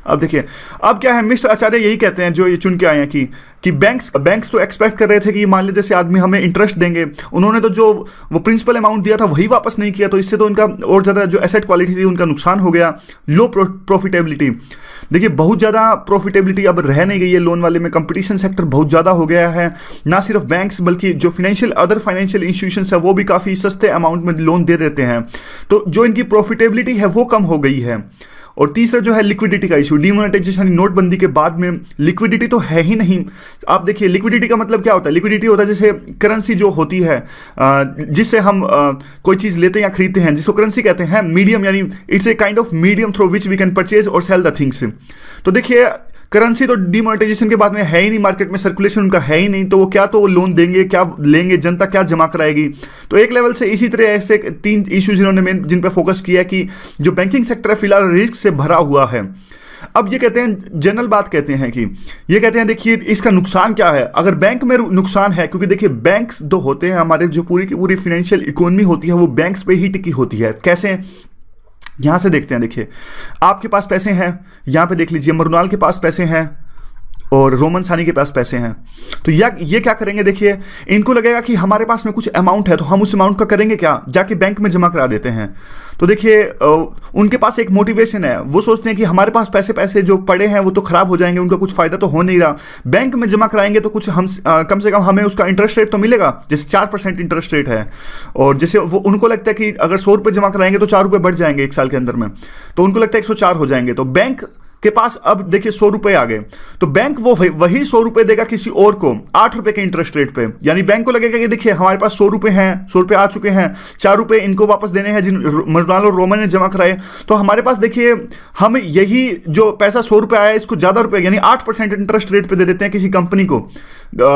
[SPEAKER 1] अब देखिए अब क्या है, मिस्टर आचार्य यही कहते हैं जो ये चुन के आए हैं कि बैंक्स तो एक्सपेक्ट कर रहे थे कि मान लीजिए जैसे आदमी हमें इंटरेस्ट देंगे, उन्होंने तो जो वो प्रिंसिपल अमाउंट दिया था वही वापस नहीं किया, तो इससे तो उनका और ज़्यादा जो एसेट क्वालिटी थी उनका नुकसान हो गया। लो प्रॉफिटेबिलिटी, देखिए बहुत ज़्यादा प्रॉफिटेबिलिटी अब रह नहीं गई है लोन वाले में, कंपटीशन सेक्टर बहुत ज़्यादा हो गया है। ना सिर्फ बैंक्स बल्कि जो अदर फाइनेंशियल इंस्टीट्यूशंस है वो भी काफ़ी सस्ते अमाउंट में लोन दे देते हैं, तो जो इनकी प्रॉफिटेबिलिटी है वो कम हो गई है। और तीसरा जो है लिक्विडिटी का इशू, डिमोनेटाइजेशन नोटबंदी के बाद में लिक्विडिटी तो है ही नहीं। आप देखिए लिक्विडिटी का मतलब क्या होता है, लिक्विडिटी होता है जैसे करेंसी जो होती है जिससे हम कोई चीज़ लेते हैं या खरीदते हैं, जिसको करेंसी कहते हैं, मीडियम, यानी it's a kind of medium through which we can purchase और सेल द थिंग्स। तो देखिए करेंसी तो डिमोनेटाइजेशन के बाद में है ही नहीं, मार्केट में सर्कुलेशन उनका है ही नहीं, तो वो क्या तो वो लोन देंगे, क्या लेंगे, जनता क्या जमा कराएगी। तो एक लेवल से इसी तरह ऐसे 3 इश्यूज इन्होंने जिन पर फोकस किया कि जो बैंकिंग सेक्टर है फिलहाल रिस्क से भरा हुआ है। अब ये कहते हैं, जनरल बात कहते हैं कि ये कहते हैं देखिए इसका नुकसान क्या है अगर बैंक में नुकसान है, क्योंकि देखिए बैंक्स जो होते हैं हमारे, जो पूरी की पूरी फाइनेंशियल इकोनॉमी होती है वो बैंक्स पे ही टिकी होती है। कैसे, यहां से देखते हैं, देखिए आपके पास पैसे हैं, यहां पे देख लीजिए मरुनाल के पास पैसे हैं और रोमन सानी के पास पैसे हैं, तो ये क्या करेंगे, देखिए इनको लगेगा कि हमारे पास में कुछ अमाउंट है, तो हम उस अमाउंट का करेंगे क्या, जाके बैंक में जमा करा देते हैं। तो देखिए उनके पास एक मोटिवेशन है, वो सोचते हैं कि हमारे पास पैसे जो पड़े हैं वो तो खराब हो जाएंगे, उनका कुछ फायदा तो हो नहीं रहा, बैंक में जमा कराएंगे तो कुछ हम कम से कम हमें उसका इंटरेस्ट रेट तो मिलेगा, जैसे 4% इंटरेस्ट रेट है, और जैसे वो उनको लगता है कि अगर 100 रुपये जमा कराएंगे तो 4 रुपये बढ़ जाएंगे 1 साल के अंदर में, तो उनको लगता है 104 हो जाएंगे। तो बैंक के पास अब देखिए 100 रुपए आ गए, तो बैंक वो वही 100 रुपए देगा किसी और को 8 रुपए के इंटरेस्ट रेट पे, यानी बैंक को लगेगा कि देखिए हमारे पास 100 रुपए हैं, 100 रुपए आ चुके हैं, 4 रुपए इनको वापस देने हैं जिन मरुनाल और रोमन ने जमा कराए, तो हमारे पास देखिए हम यही जो पैसा 100 रुपए आया इसको ज्यादा रुपए यानी 8% इंटरेस्ट रेट पे दे देते हैं किसी कंपनी को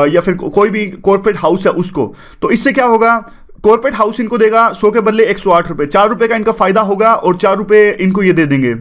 [SPEAKER 1] या फिर कोई भी कॉर्पोरेट हाउस है उसको। तो इससे क्या होगा, कॉर्पोरेट हाउस इनको देगा 100 के बदले 108 रुपए, 4 रुपए का इनका फायदा होगा और 4 रुपए इनको ये दे देंगे।